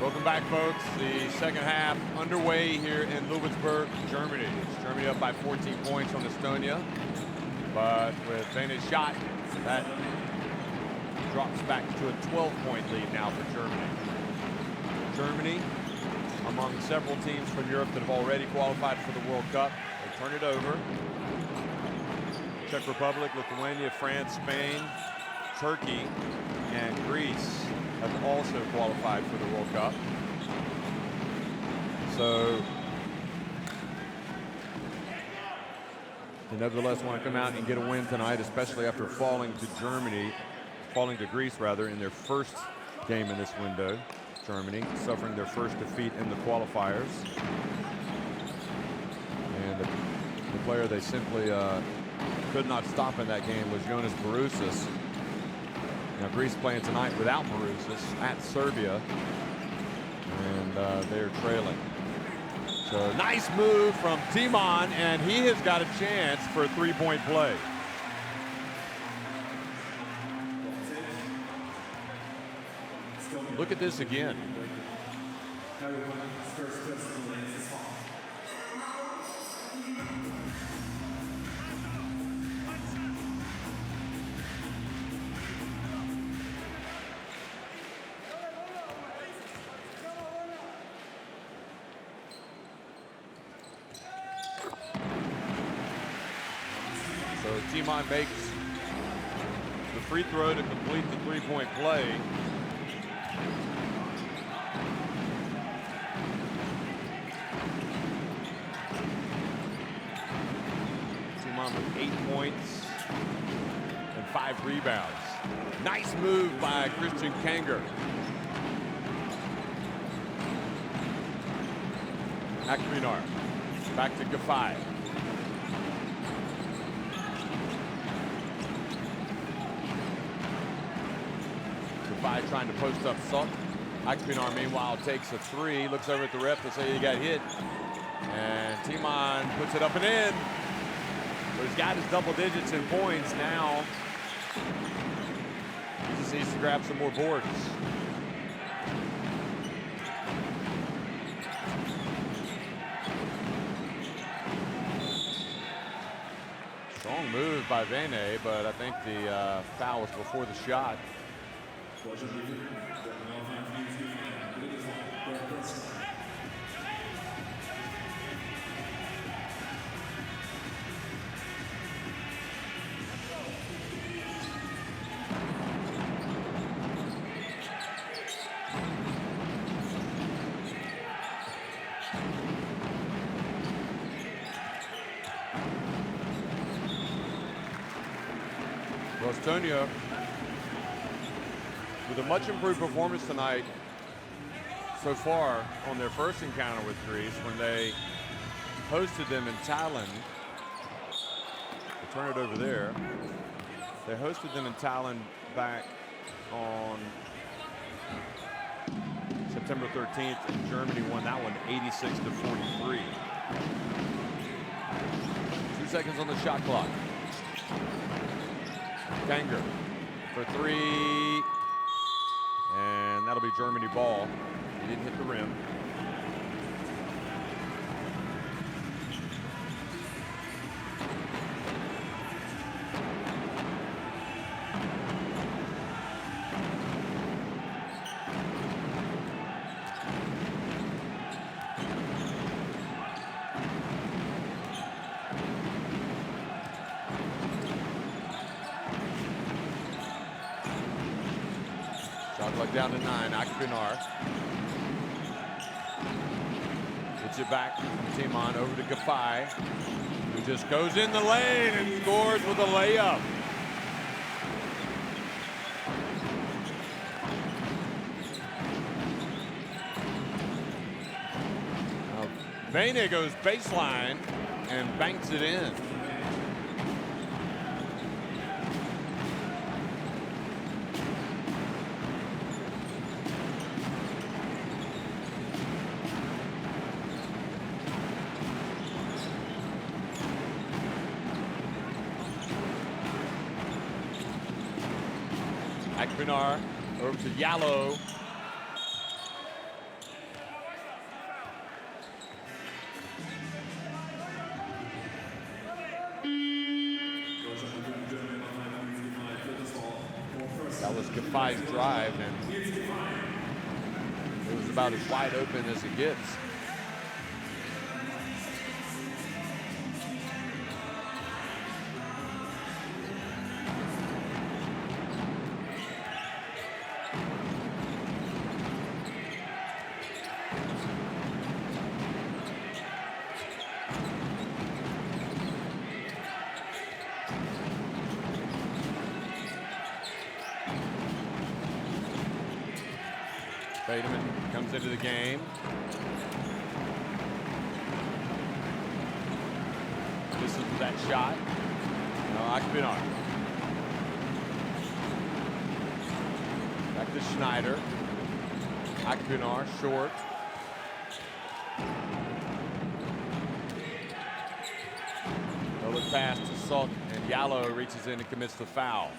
Welcome back, folks. The second half underway here in Ludwigsburg, Germany. It's Germany up by 14 points on Estonia, but with Vane's shot, that drops back to a 12-point lead now for Germany. Germany, among several teams from Europe that have already qualified for the World Cup, they turn it over. Czech Republic, Lithuania, France, Spain, Turkey, and Greece have also qualified for the World Cup. So they nevertheless want to come out and get a win tonight, especially after falling to Greece rather, in their first game in this window. Germany suffering their first defeat in the qualifiers. And the player they simply could not stop in that game was Jonas Barousas. Now Greece playing tonight without Barousas at Serbia, and they're trailing. So nice move from Timon, and he has got a chance for a three-point play. Look at this again. Timon makes the free throw to complete the three-point play. Timon with 8 points and 5 rebounds. Nice move by Christian Kanger. Akpinar back to Gafai. Trying to post up Salk. Akpinar, meanwhile, takes a three, looks over at the ref to say he got hit. And Timon puts it up and in. So he's got his double digits in points now. He just needs to grab some more boards. Strong move by Vane, but I think the foul was before the shot. Estonia with a much improved performance tonight so far on their first encounter with Greece when they hosted them in Tallinn. We'll turn it over there. They hosted them in Tallinn back on September 13th, and Germany won that one 86-43. 2 seconds on the shot clock. Kanger for three, and that'll be Germany ball. He didn't hit the rim. Shot clock down to 9. Akpinar. Gets it back from Timon over to Gafai, who just goes in the lane and scores with a layup. Now, Vene goes baseline and banks it in. Akpinar over to Yallo. That was Gafai's drive, and it was about as wide open as it gets. Bateman comes into the game. This is that shot. No, Akpinar. Back to Schneider. Akpinar short. No look pass to Salk, and Yallo reaches in and commits the foul.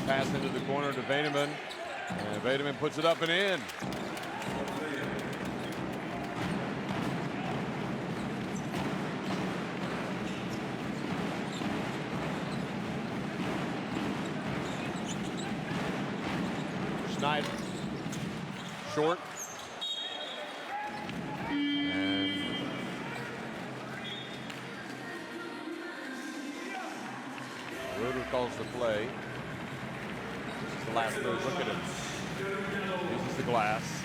Pass into the corner to Vademan, and Vademan puts it up and in. Schneider, short. And Roeder calls the play. The last third, look at him. Uses the glass.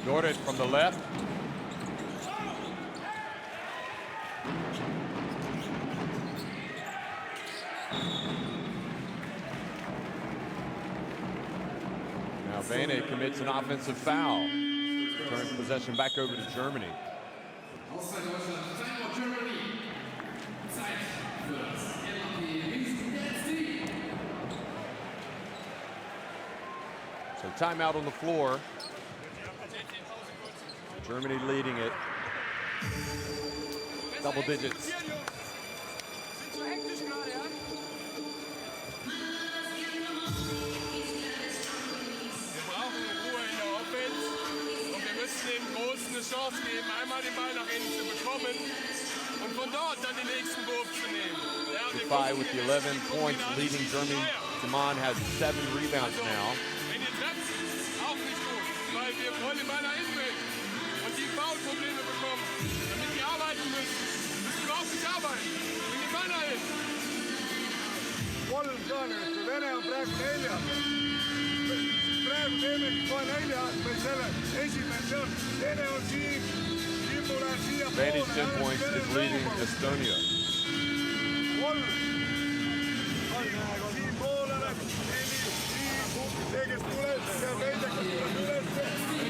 Dorrit from the left. Vene commits an offensive foul. Turns possession back over to Germany. So timeout on the floor. Germany leading it. Double digits. eine Chance geben, einmal den Ball nach innen zu bekommen und von dort dann den nächsten Wurf zu nehmen. Ja, FIBA with the 11 points leading Germany. Simon has 7 rebounds now. Wenn ihr trefft, auch nicht gut, weil wir wollen den Ball nach innen bringen und die Foul-Probleme bekommen, damit die arbeiten müssen. Müssen wir auch nicht arbeiten. Bring den Ball nach innen. Kolm ka nüüd, Vene on praegu 4. Praegu teeme kohe 4 meil selle. Esimene see on, teine on siin. Siin tuleb siia Advantage 10 points is leading Estonia. Kolm. Siin poolele, 4, 5, see kes tuleb, see veidekas tuleb üles.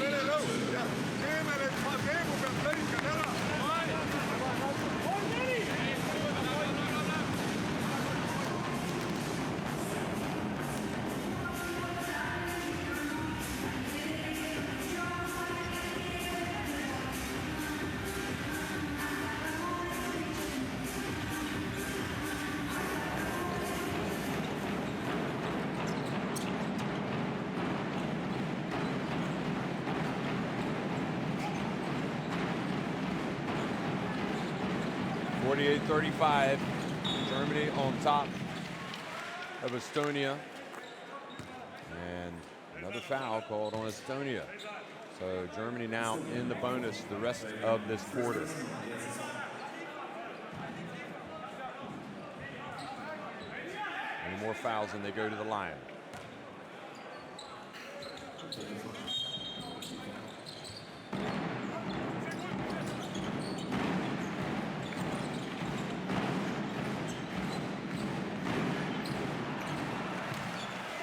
Vene nõu. Ja teeme need keegu pealt lõikad ära. 48-35, Germany on top of Estonia. And another foul called on Estonia. So Germany now in the bonus the rest of this quarter. Any more fouls and they go to the line.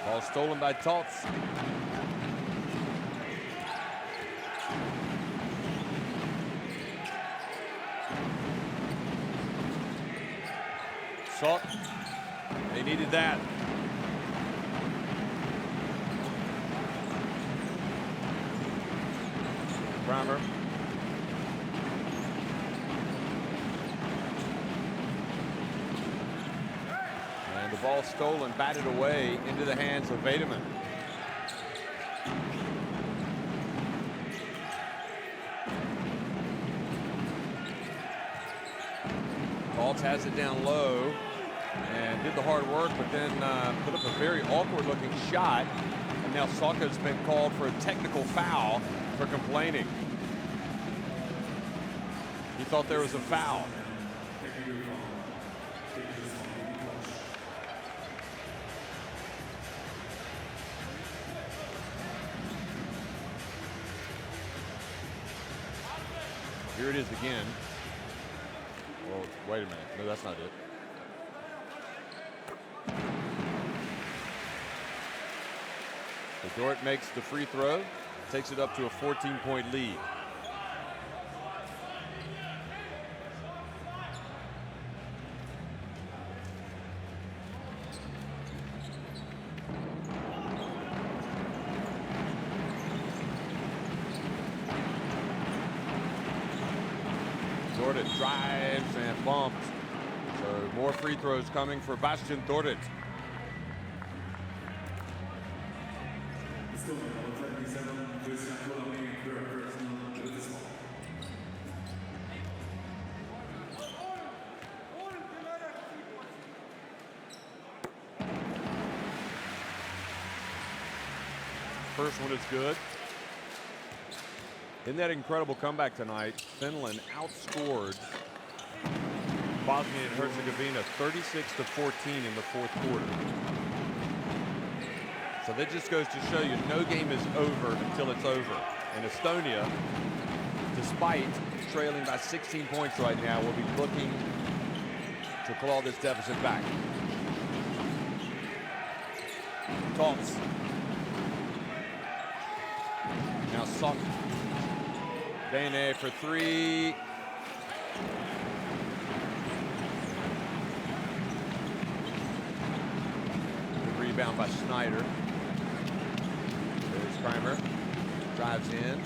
Ball stolen by Tots. Sok. They needed that. Kramer. And the ball stolen, batted away into the hands of Vademan. Baltz has it down low and did the hard work, but then put up a very awkward-looking shot. And now Sokka's been called for a technical foul for complaining. He thought there was a foul. Here it is again. Oh, wait a minute. No, that's not it. So Dort makes the free throw, takes it up to a 14-point lead. Dordet drives and bumps. So more free throws coming for Bastian Dordet. First one is good. In that incredible comeback tonight, Finland outscored Bosnia and Herzegovina 36-14 in the fourth quarter. So that just goes to show you no game is over until it's over. And Estonia, despite trailing by 16 points right now, will be looking to claw this deficit back. Tots. Now Sok. Dane for three. Good rebound by Schneider. There's Kramer. Drives in.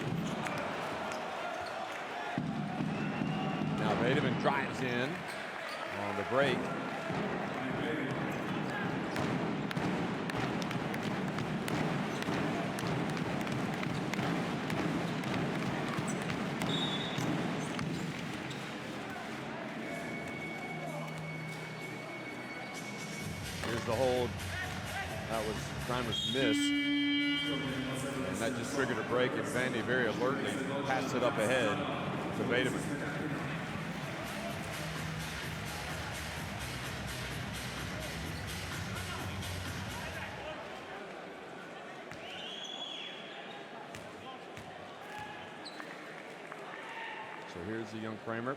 Now Vademan drives in on the break. was the hold. Time was missed. And that just triggered a break, and Vandy very alertly passed it up ahead to Bateman. So here's the young Kramer.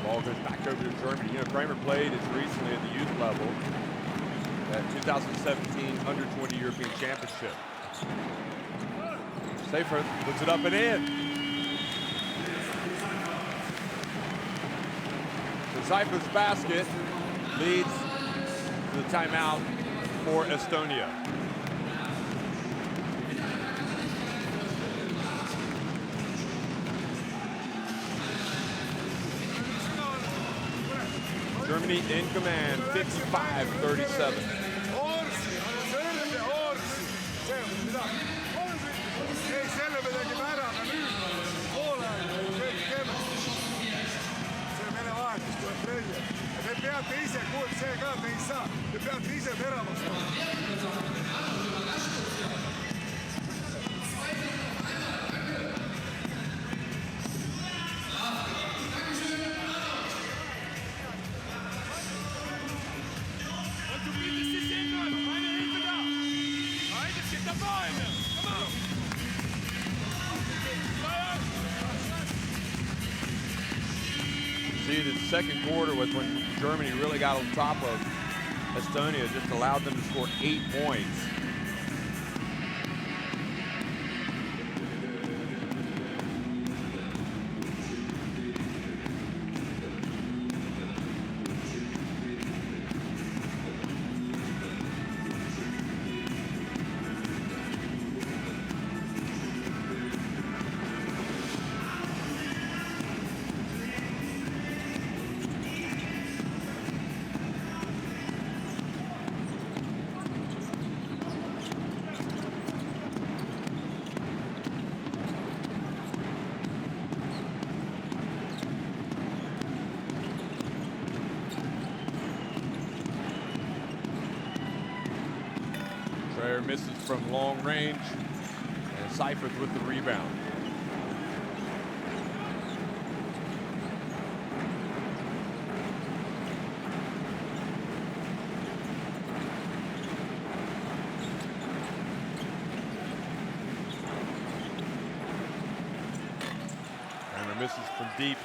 Ball goes back over to Germany. You know, Kramer played as recently at the youth level at 2017 Under-20 European Championship. Seifert puts it up and in. So Seifert's basket leads to the timeout for Estonia. Germany in command, 55-37. Te peate ise, see ka, te ei saa. Te peate ise teravaks. See, the second quarter was when Germany really got on top of Estonia, just allowed them to score 8 points. Misses from long range, and Seifert with the rebound. And misses from deep.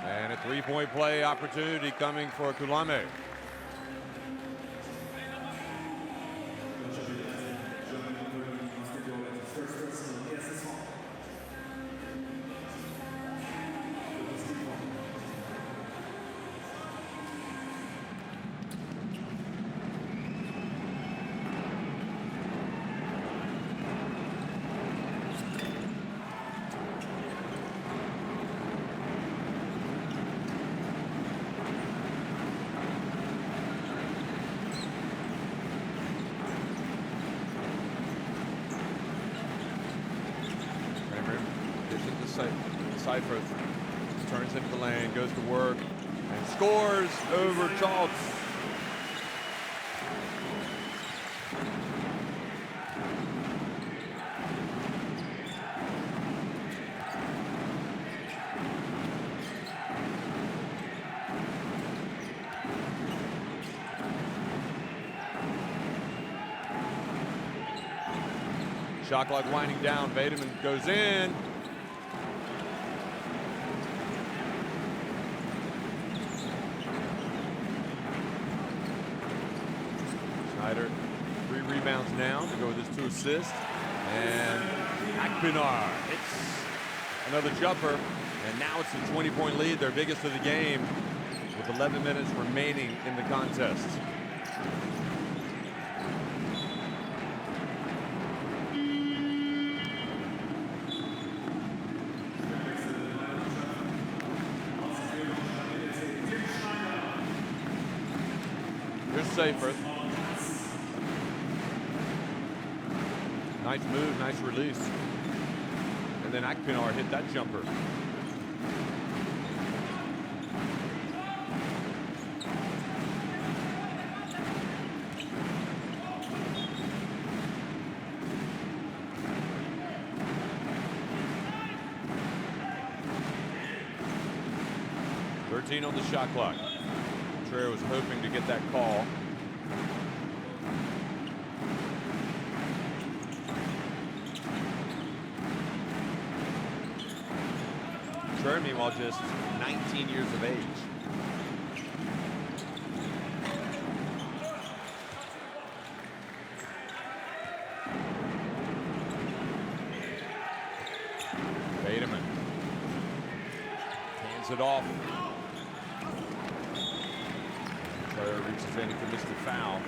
And a three-point play opportunity coming for Kulame. Seifert turns into the lane, goes to work, and scores over Schultz. Shot clock winding down. Bateman goes in. Schneider, 3 rebounds now to go with his 2 assists. And Akpinar hits another jumper. And now it's a 20-point lead, their biggest of the game, with 11 minutes remaining in the contest. Here's Seifert. Nice move, nice release. And then Akpinar hit that jumper. On the shot clock. Trey was hoping to get that call. Trey, meanwhile, just 19 years of age. Bateman hands it off. Reaches in, he commits the foul.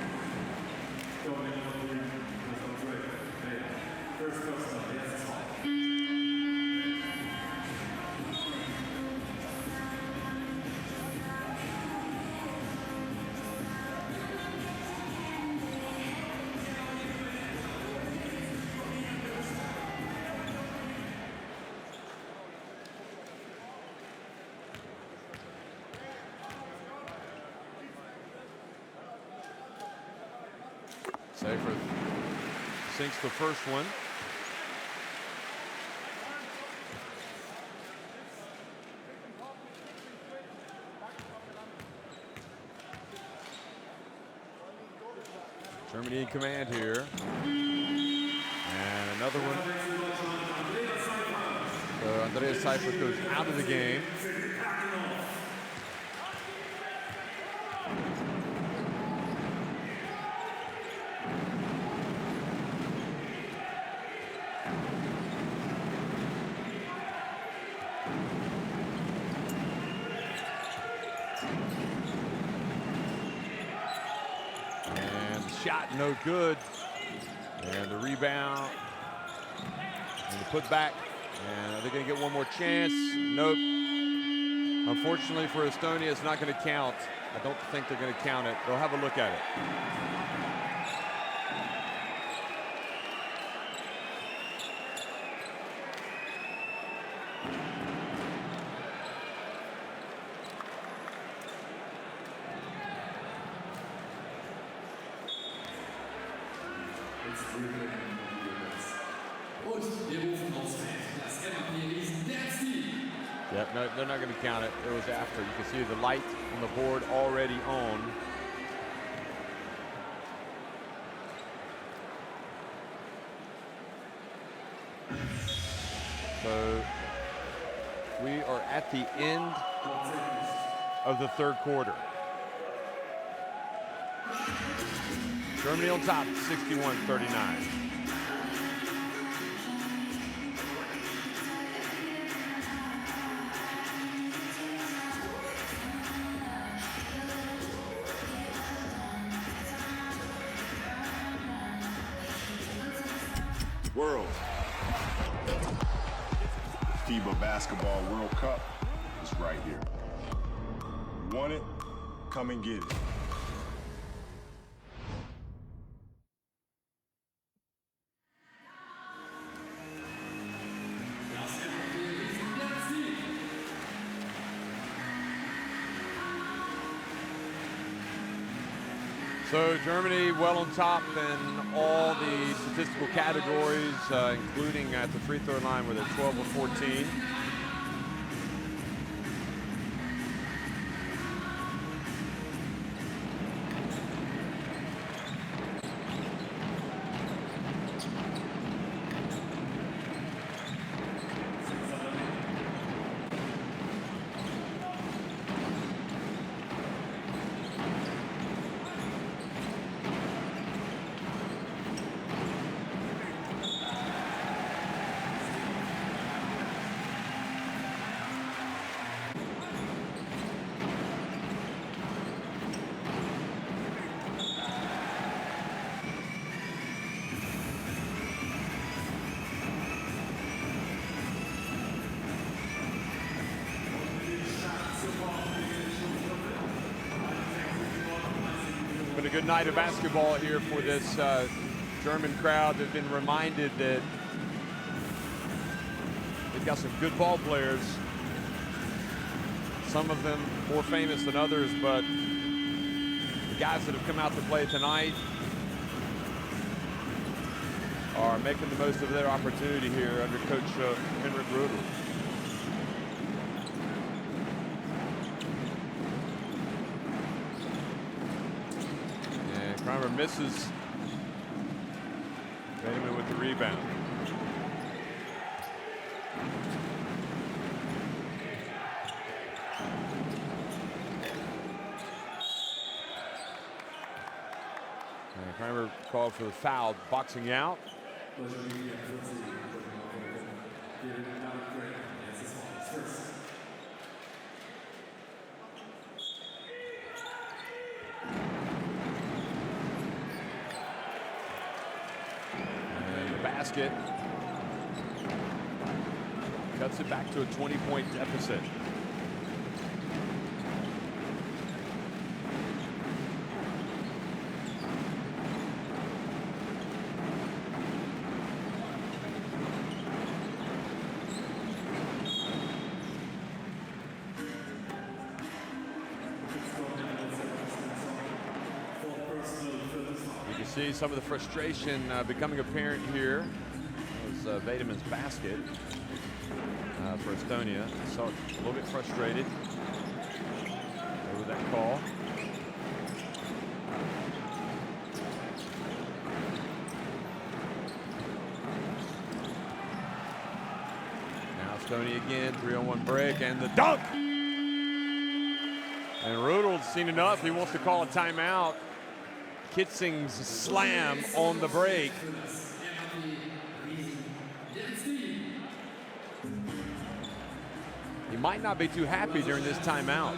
Seifert sinks the first one. Germany in command here. And another one. So Andreas Seifert goes out of the game. Shot no good, and the rebound and the putback, and are they going to get one more chance? Nope. Unfortunately for Estonia, it's not going to count. I don't think they're going to count it. They'll have a look at it. Yep, no, they're not going to count it. It was after. You can see the light on the board already on. So we are at the end of the third quarter. Germany on top, 61-39. World. FIBA Basketball World Cup is right here. You want it? Come and get it. So Germany well on top in all the statistical categories, including at the free throw line where they're 12 or 14. good night of basketball here for this German crowd. They've been reminded that they've got some good ball players. Some of them more famous than others, but the guys that have come out to play tonight are making the most of their opportunity here under Coach Henrik Rudel. And Kramer misses. Bateman with the rebound. And Kramer called for the foul, boxing out. And the basket cuts it back to a 20-point deficit. See some of the frustration becoming apparent here. It was Vademan's basket for Estonia. So a little bit frustrated over that call. Now Estonia again, 3-on-1 break and the dunk. And Rudel's seen enough. He wants to call a timeout. Kitzing's slam on the break. He might not be too happy during this timeout.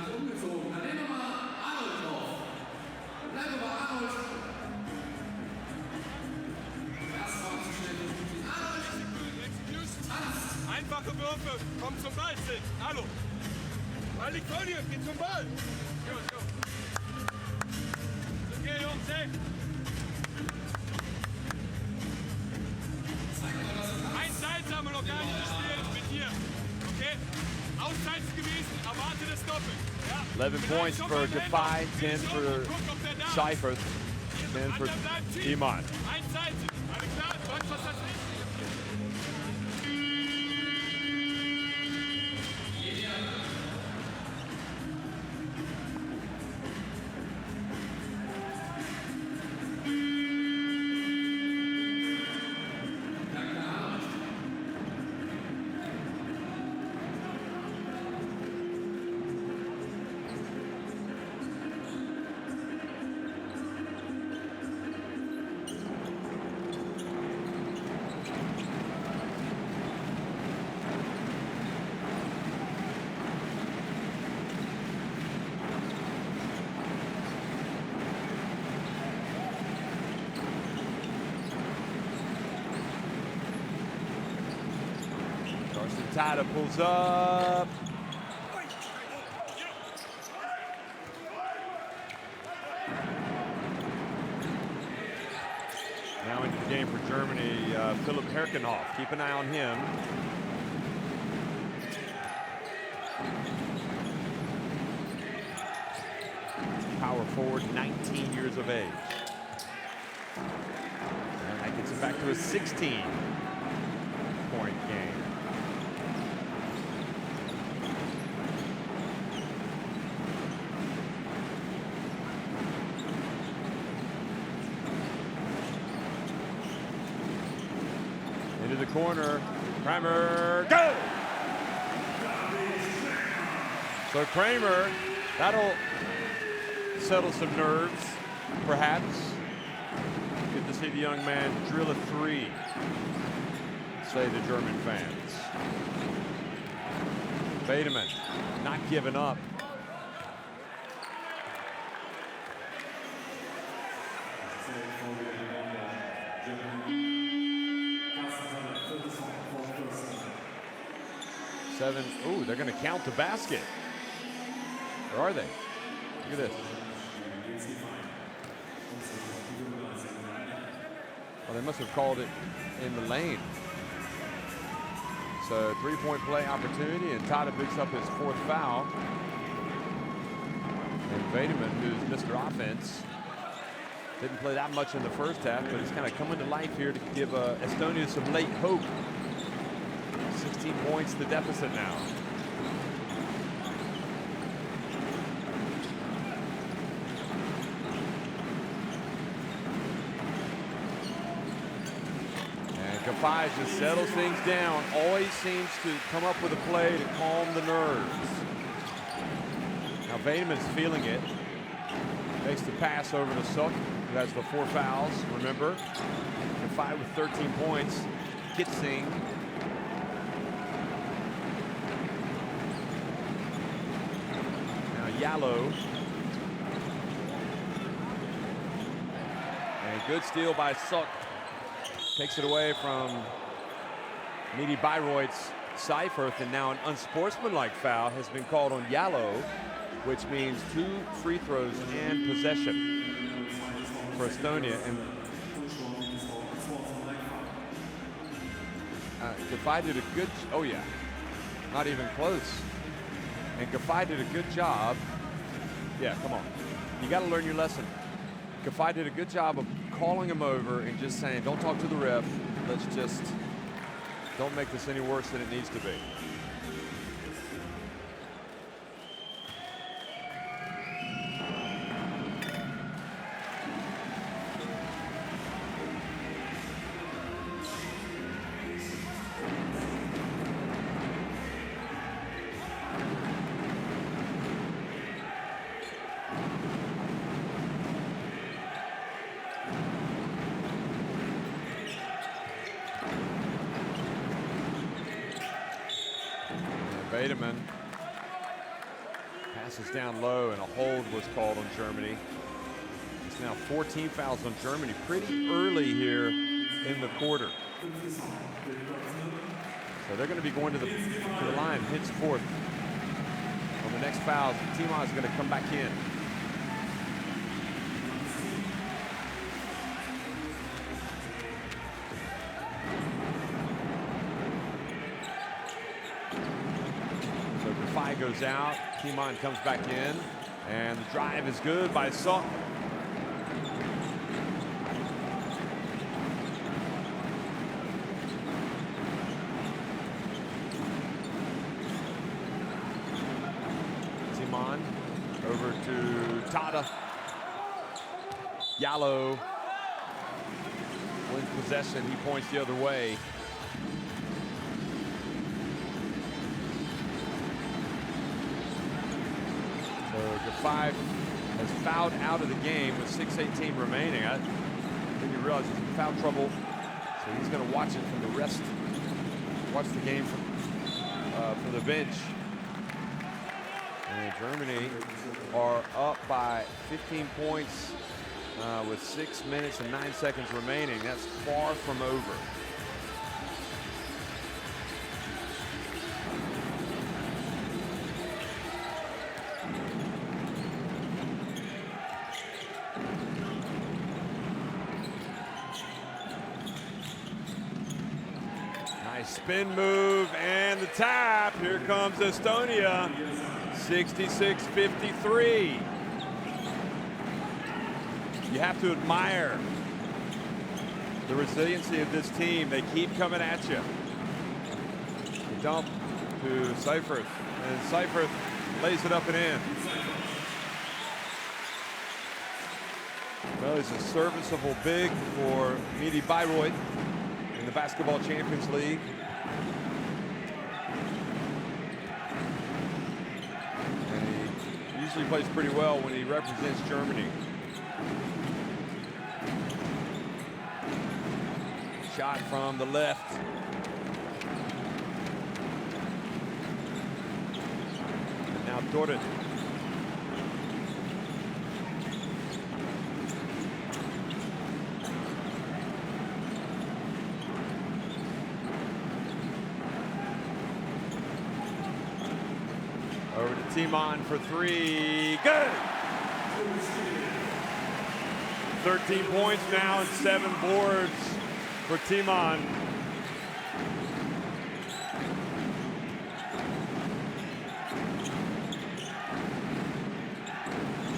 Einfache Würfe, komm zum Ball, Sid. Hallo. Ball liegt vor dir, geh zum Ball. Go. Okay, Jungs, hey. Einseitig haben wir noch gar nicht gespielt mit dir. Okay? Auszeit gewesen, erwarte das Doppel. Ja? 11 points for Defy, 10 for Cypher, 10 for Iman. Einseitig. Alles klar? Du weißt, was das ist? Tada pulls up. Now into the game for Germany, Philipp Herkenhoff. Keep an eye on him. Power forward, 19 years of age. And that gets him back to a 16-point game. Into the corner, Kramer, go! So Kramer, that'll settle some nerves, perhaps. Good to see the young man drill a three, say the German fans. Bateman, not giving up. Seven. Ooh, they're going to count the basket. Or are they? Look at this. They must have called it in the lane. So 3-point play opportunity, and Tata picks up his 4th foul. And Vademan, who's Mr. Offense, didn't play that much in the first half, but he's kind of coming to life here to give Estonia some late hope. 16 points the deficit now. Kafai just settles things down, always seems to come up with a play to calm the nerves. Now Vademan's feeling it. Makes the pass over to Suk, who has the 4 fouls, remember. Kafai with 13 points. Kitsing. Now Yallo. And a good steal by Suk. Takes it away from Midi Bayreuth's Seifert, and now an unsportsmanlike foul has been called on Yallo, which means 2 free throws and possession for Estonia. And Kafai did a good, oh yeah, not even close. And Kafai did a good job. Yeah, come on. You got to learn your lesson. Kafai did a good job of calling him over and just saying, don't talk to the ref. Let's just, don't make this any worse than it needs to be. Vademan passes down low, and a hold was called on Germany. It's now 14 fouls on Germany pretty early here in the quarter. So they're going to be going to the line, hits 4th. On the next foul, Tima is going to come back in. Goes out, Kimon comes back in, and the drive is good by Suk. Timon over to Tata. Yallo wins possession, he points the other way. Kafai has fouled out of the game with 6:18 remaining. I didn't realize he's in foul trouble, so he's going to watch it from the rest. Watch the game from the bench. And Germany are up by 15 points with 6 minutes and 9 seconds remaining. That's far from over. Spin move and the tap. Here comes Estonia. 66-53. You have to admire the resiliency of this team. They keep coming at you. The dump to Seifert, and Seifert lays it up and in. Well, he's a serviceable big for Midi Bayreuth in the Basketball Champions League. He plays pretty well when he represents Germany. Shot from the left. And now Dorden. Over to Timon for 3, good! 13 points now and 7 boards for Timon.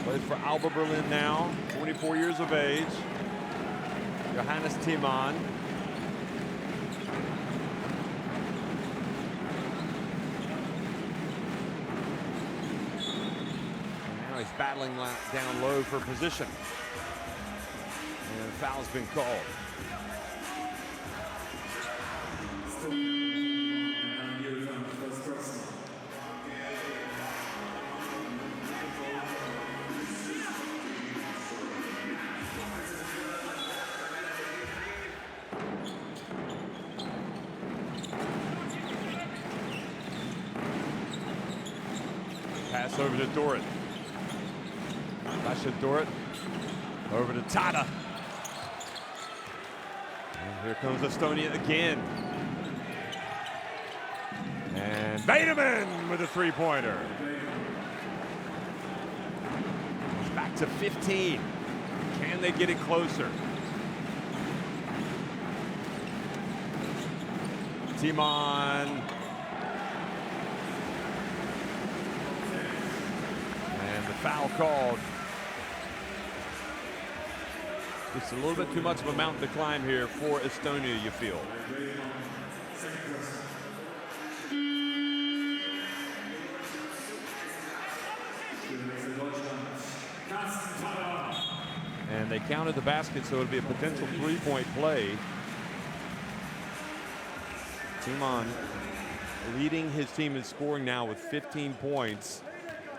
Plays for Alba Berlin now, 24 years of age. Johannes Timon. Now he's battling down low for position. And a foul's been called. Pass over to Dorrit. Sasha Dorrit over to Tata. And here comes Estonia again. And Bateman with a three-pointer. It's back to 15. Can they get it closer? Timon. Foul called. Just a little bit too much of a mountain to climb here for Estonia, you feel. And they counted the basket, so it'll be a potential three-point play. Timon leading his team in scoring now with 15 points.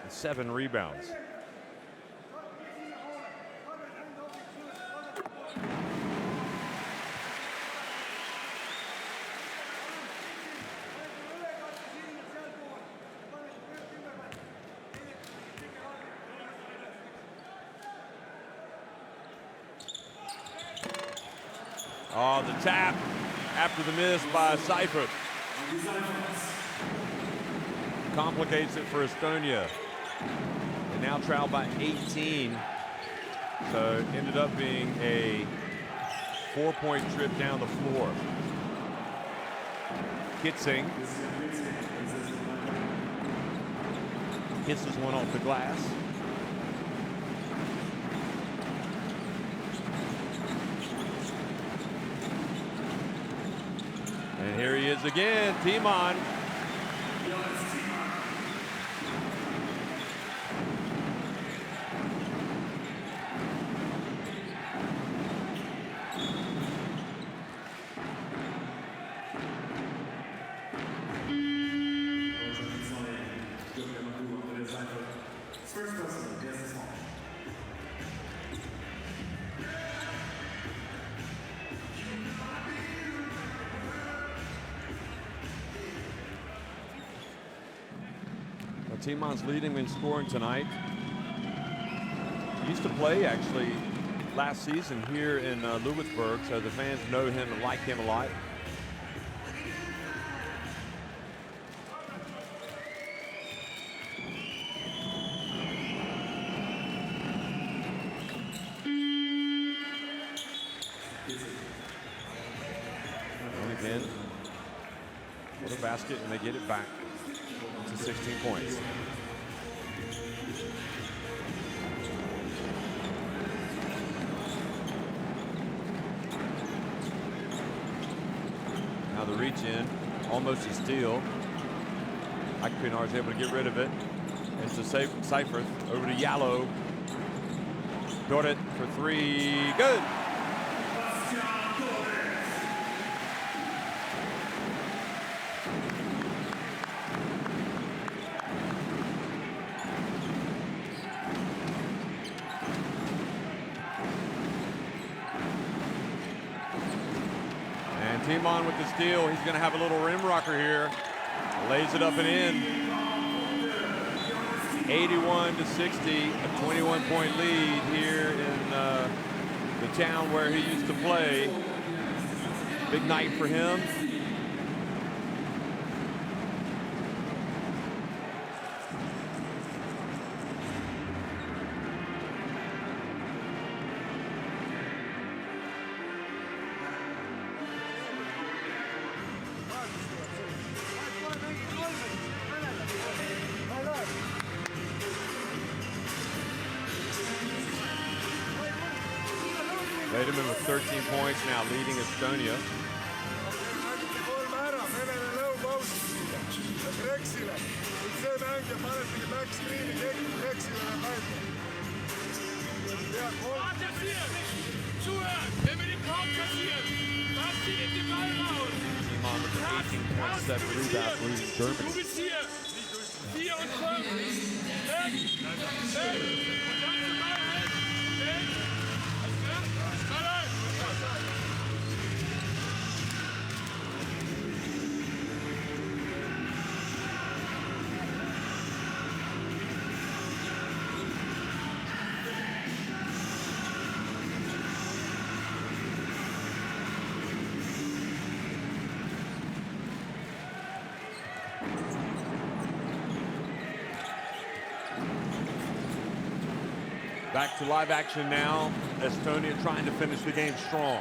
7 rebounds. Oh, the tap after the miss by Seifert. Complicates it for Estonia. They now trail by 18. So it ended up being a 4-point trip down the floor. Kitzing kisses one off the glass. And here he is again, Timon. Timon's leading in scoring tonight. He used to play actually last season here in Lewisburg, so the fans know him and like him a lot. And again, for the basket, and they get it back to 16 points. Now the reach in, almost a steal. Akpinar is able to get rid of it. Into Seifert, over to Yallo. Dorrit for three, good. Timon with the steal. He's going to have a little rim rocker here. Lays it up and in. 81-60, a 21-point lead here in the town where he used to play. Big night for him. Lederman with 13 points, now leading Estonia. Timon with an 18.7 rebound, leading Germany. Back to live action now. Estonia trying to finish the game strong.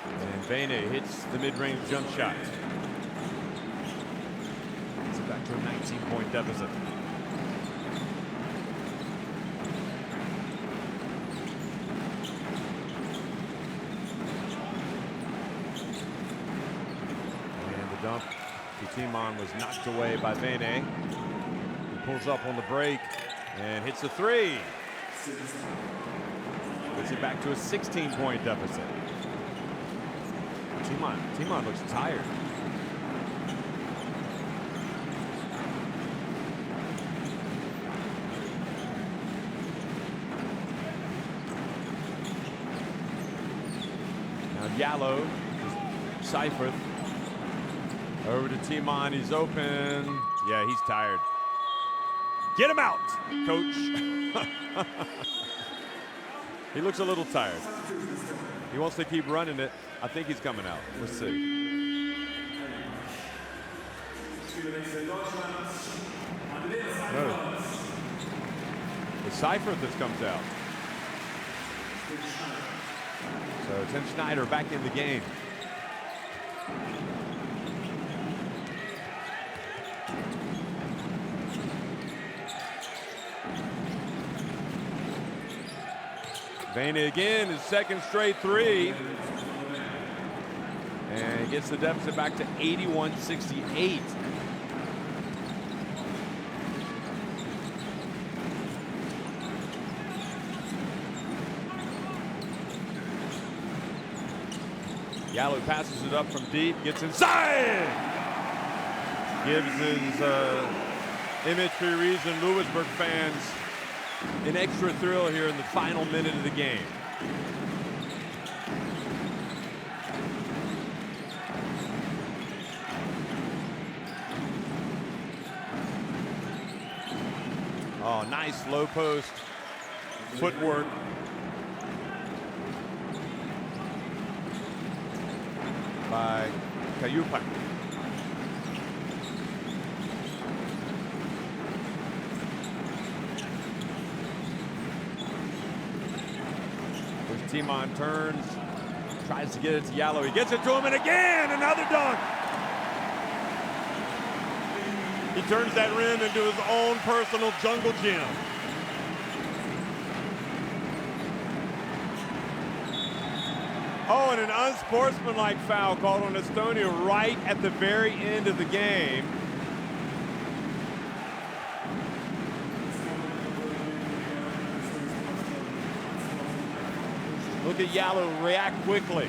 And Vene hits the mid-range jump shot. It's back to a 19-point deficit. And the dump to Timon was knocked away by Vene. He pulls up on the break and hits a three. Puts it back to a 16-point deficit. Timon looks tired. Now Yallo, Seifert, over to Timon, he's open. Yeah, he's tired. Get him out, coach. He looks a little tired. He wants to keep running it. I think he's coming out. Let's see. No. It's Seifert that comes out. So Tim Schneider back in the game. Vene again, his second straight three. And he gets the deficit back to 81-68. Yallo passes it up from deep, gets inside! Gives his Image-Free Reason Lewisburg fans an extra thrill here in the final minute of the game. Oh, nice low post footwork. By Kayupa. Timon turns, tries to get it to Yallo. He gets it to him, and again, another dunk. He turns that rim into his own personal jungle gym. Oh, and an unsportsmanlike foul called on Estonia right at the very end of the game. Look at Yallo react quickly.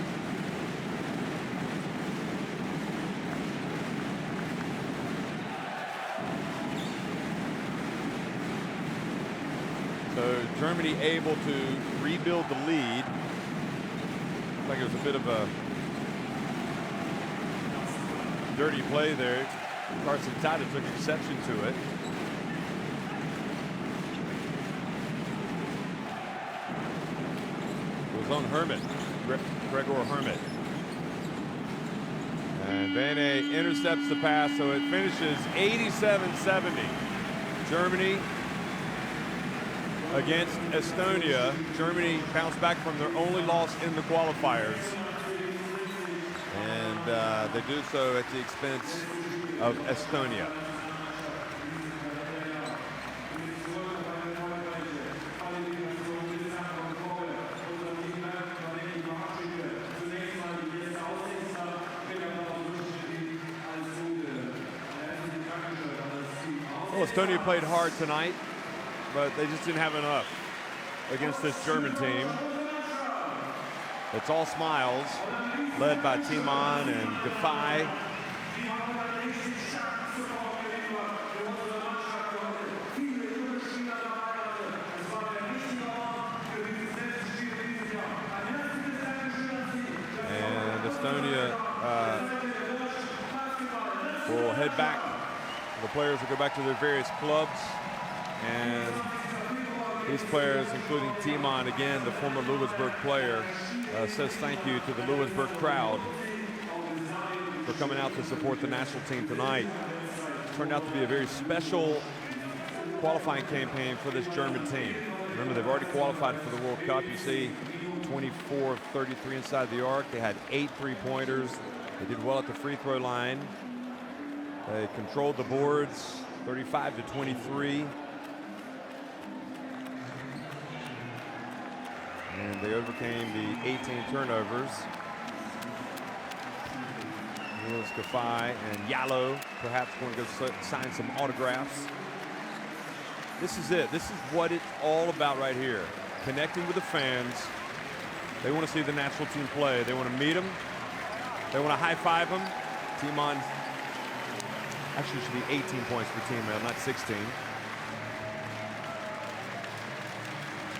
So Germany able to rebuild the lead. Looks like it was a bit of a dirty play there. Carson Tata took exception to it. On Hermit, Gregor Hermit. And Vene intercepts the pass, so it finishes 87-70. Germany against Estonia. Germany bounced back from their only loss in the qualifiers. And they do so at the expense of Estonia. Well, Estonia played hard tonight, but they just didn't have enough against this German team. It's all smiles, led by Timon and Defy. And Estonia will head back. The players will go back to their various clubs. And these players, including Timon, again, the former Lewisburg player, says thank you to the Lewisburg crowd for coming out to support the national team tonight. It turned out to be a very special qualifying campaign for this German team. Remember, they've already qualified for the World Cup. You see 24 of 33 inside the arc. They had 8 3-pointers. They did well at the free throw line. They controlled the boards, 35-23. And they overcame the 18 turnovers. Niels Kafai and Yalo perhaps going to go sign some autographs. This is it. This is what it's all about right here. Connecting with the fans. They want to see the national team play. They want to meet them. They want to high-five them. Timon actually should be 18 points for Timon, not 16.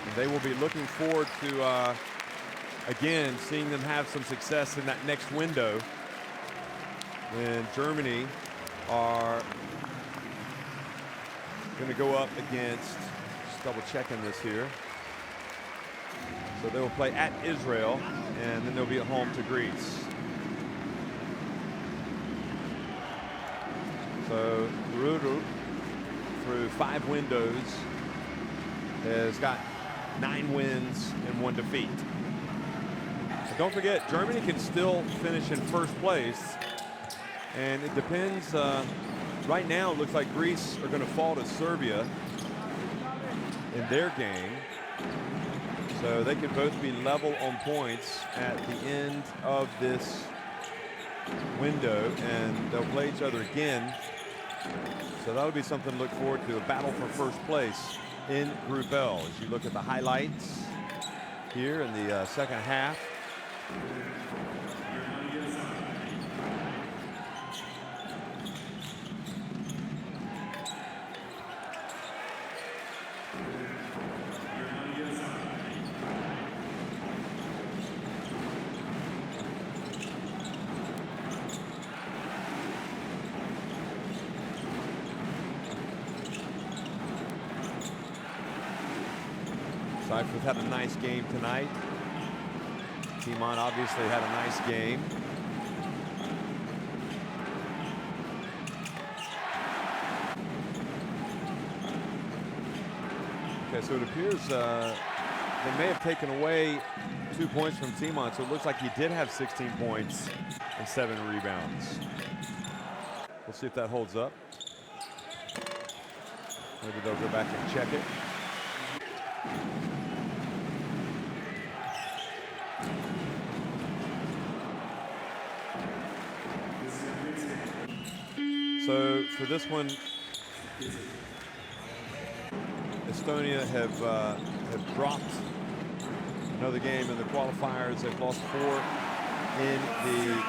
And they will be looking forward to, again, seeing them have some success in that next window when Germany are going to go up against, just double checking this here. So they will play at Israel, and then they'll be at home to Greece. So Rudu, through 5 windows, has got 9 wins and 1 defeat. But don't forget, Germany can still finish in first place, and it depends. Right now, it looks like Greece are going to fall to Serbia in their game. So they could both be level on points at the end of this window, and they'll play each other again. So that'll be something to look forward to, a battle for first place in Group L. As you look at the highlights here in the second half. Cyprus had a nice game tonight. Timon obviously had a nice game. Okay, so it appears they may have taken away 2 points from Timon, so it looks like he did have 16 points and 7 rebounds. We'll see if that holds up. Maybe they'll go back and check it. So for this one, Estonia have dropped another game in the qualifiers. They've lost 4 in the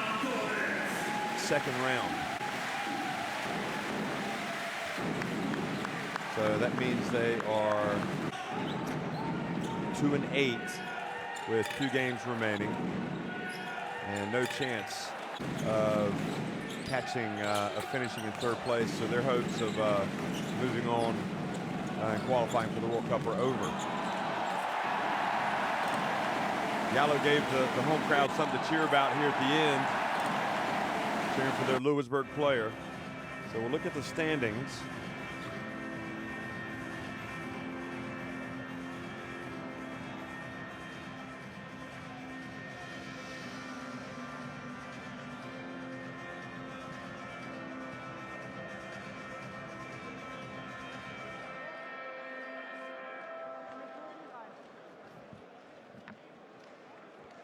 second round. So that means they are 2-8 with 2 games remaining, and no chance of finishing in third place. So their hopes of moving on and qualifying for the World Cup are over. Yalo gave the home crowd something to cheer about here at the end, cheering for their Lewisburg player. So we'll look at the standings.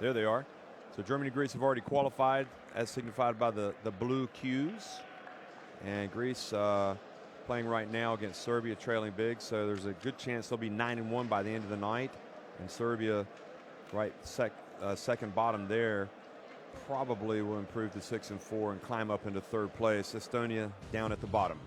There they are. So Germany and Greece have already qualified, as signified by the blue cues. And Greece playing right now against Serbia, trailing big, so there's a good chance they'll be 9-1 by the end of the night. And Serbia, right second bottom there, probably will improve to 6-4 and climb up into third place. Estonia down at the bottom.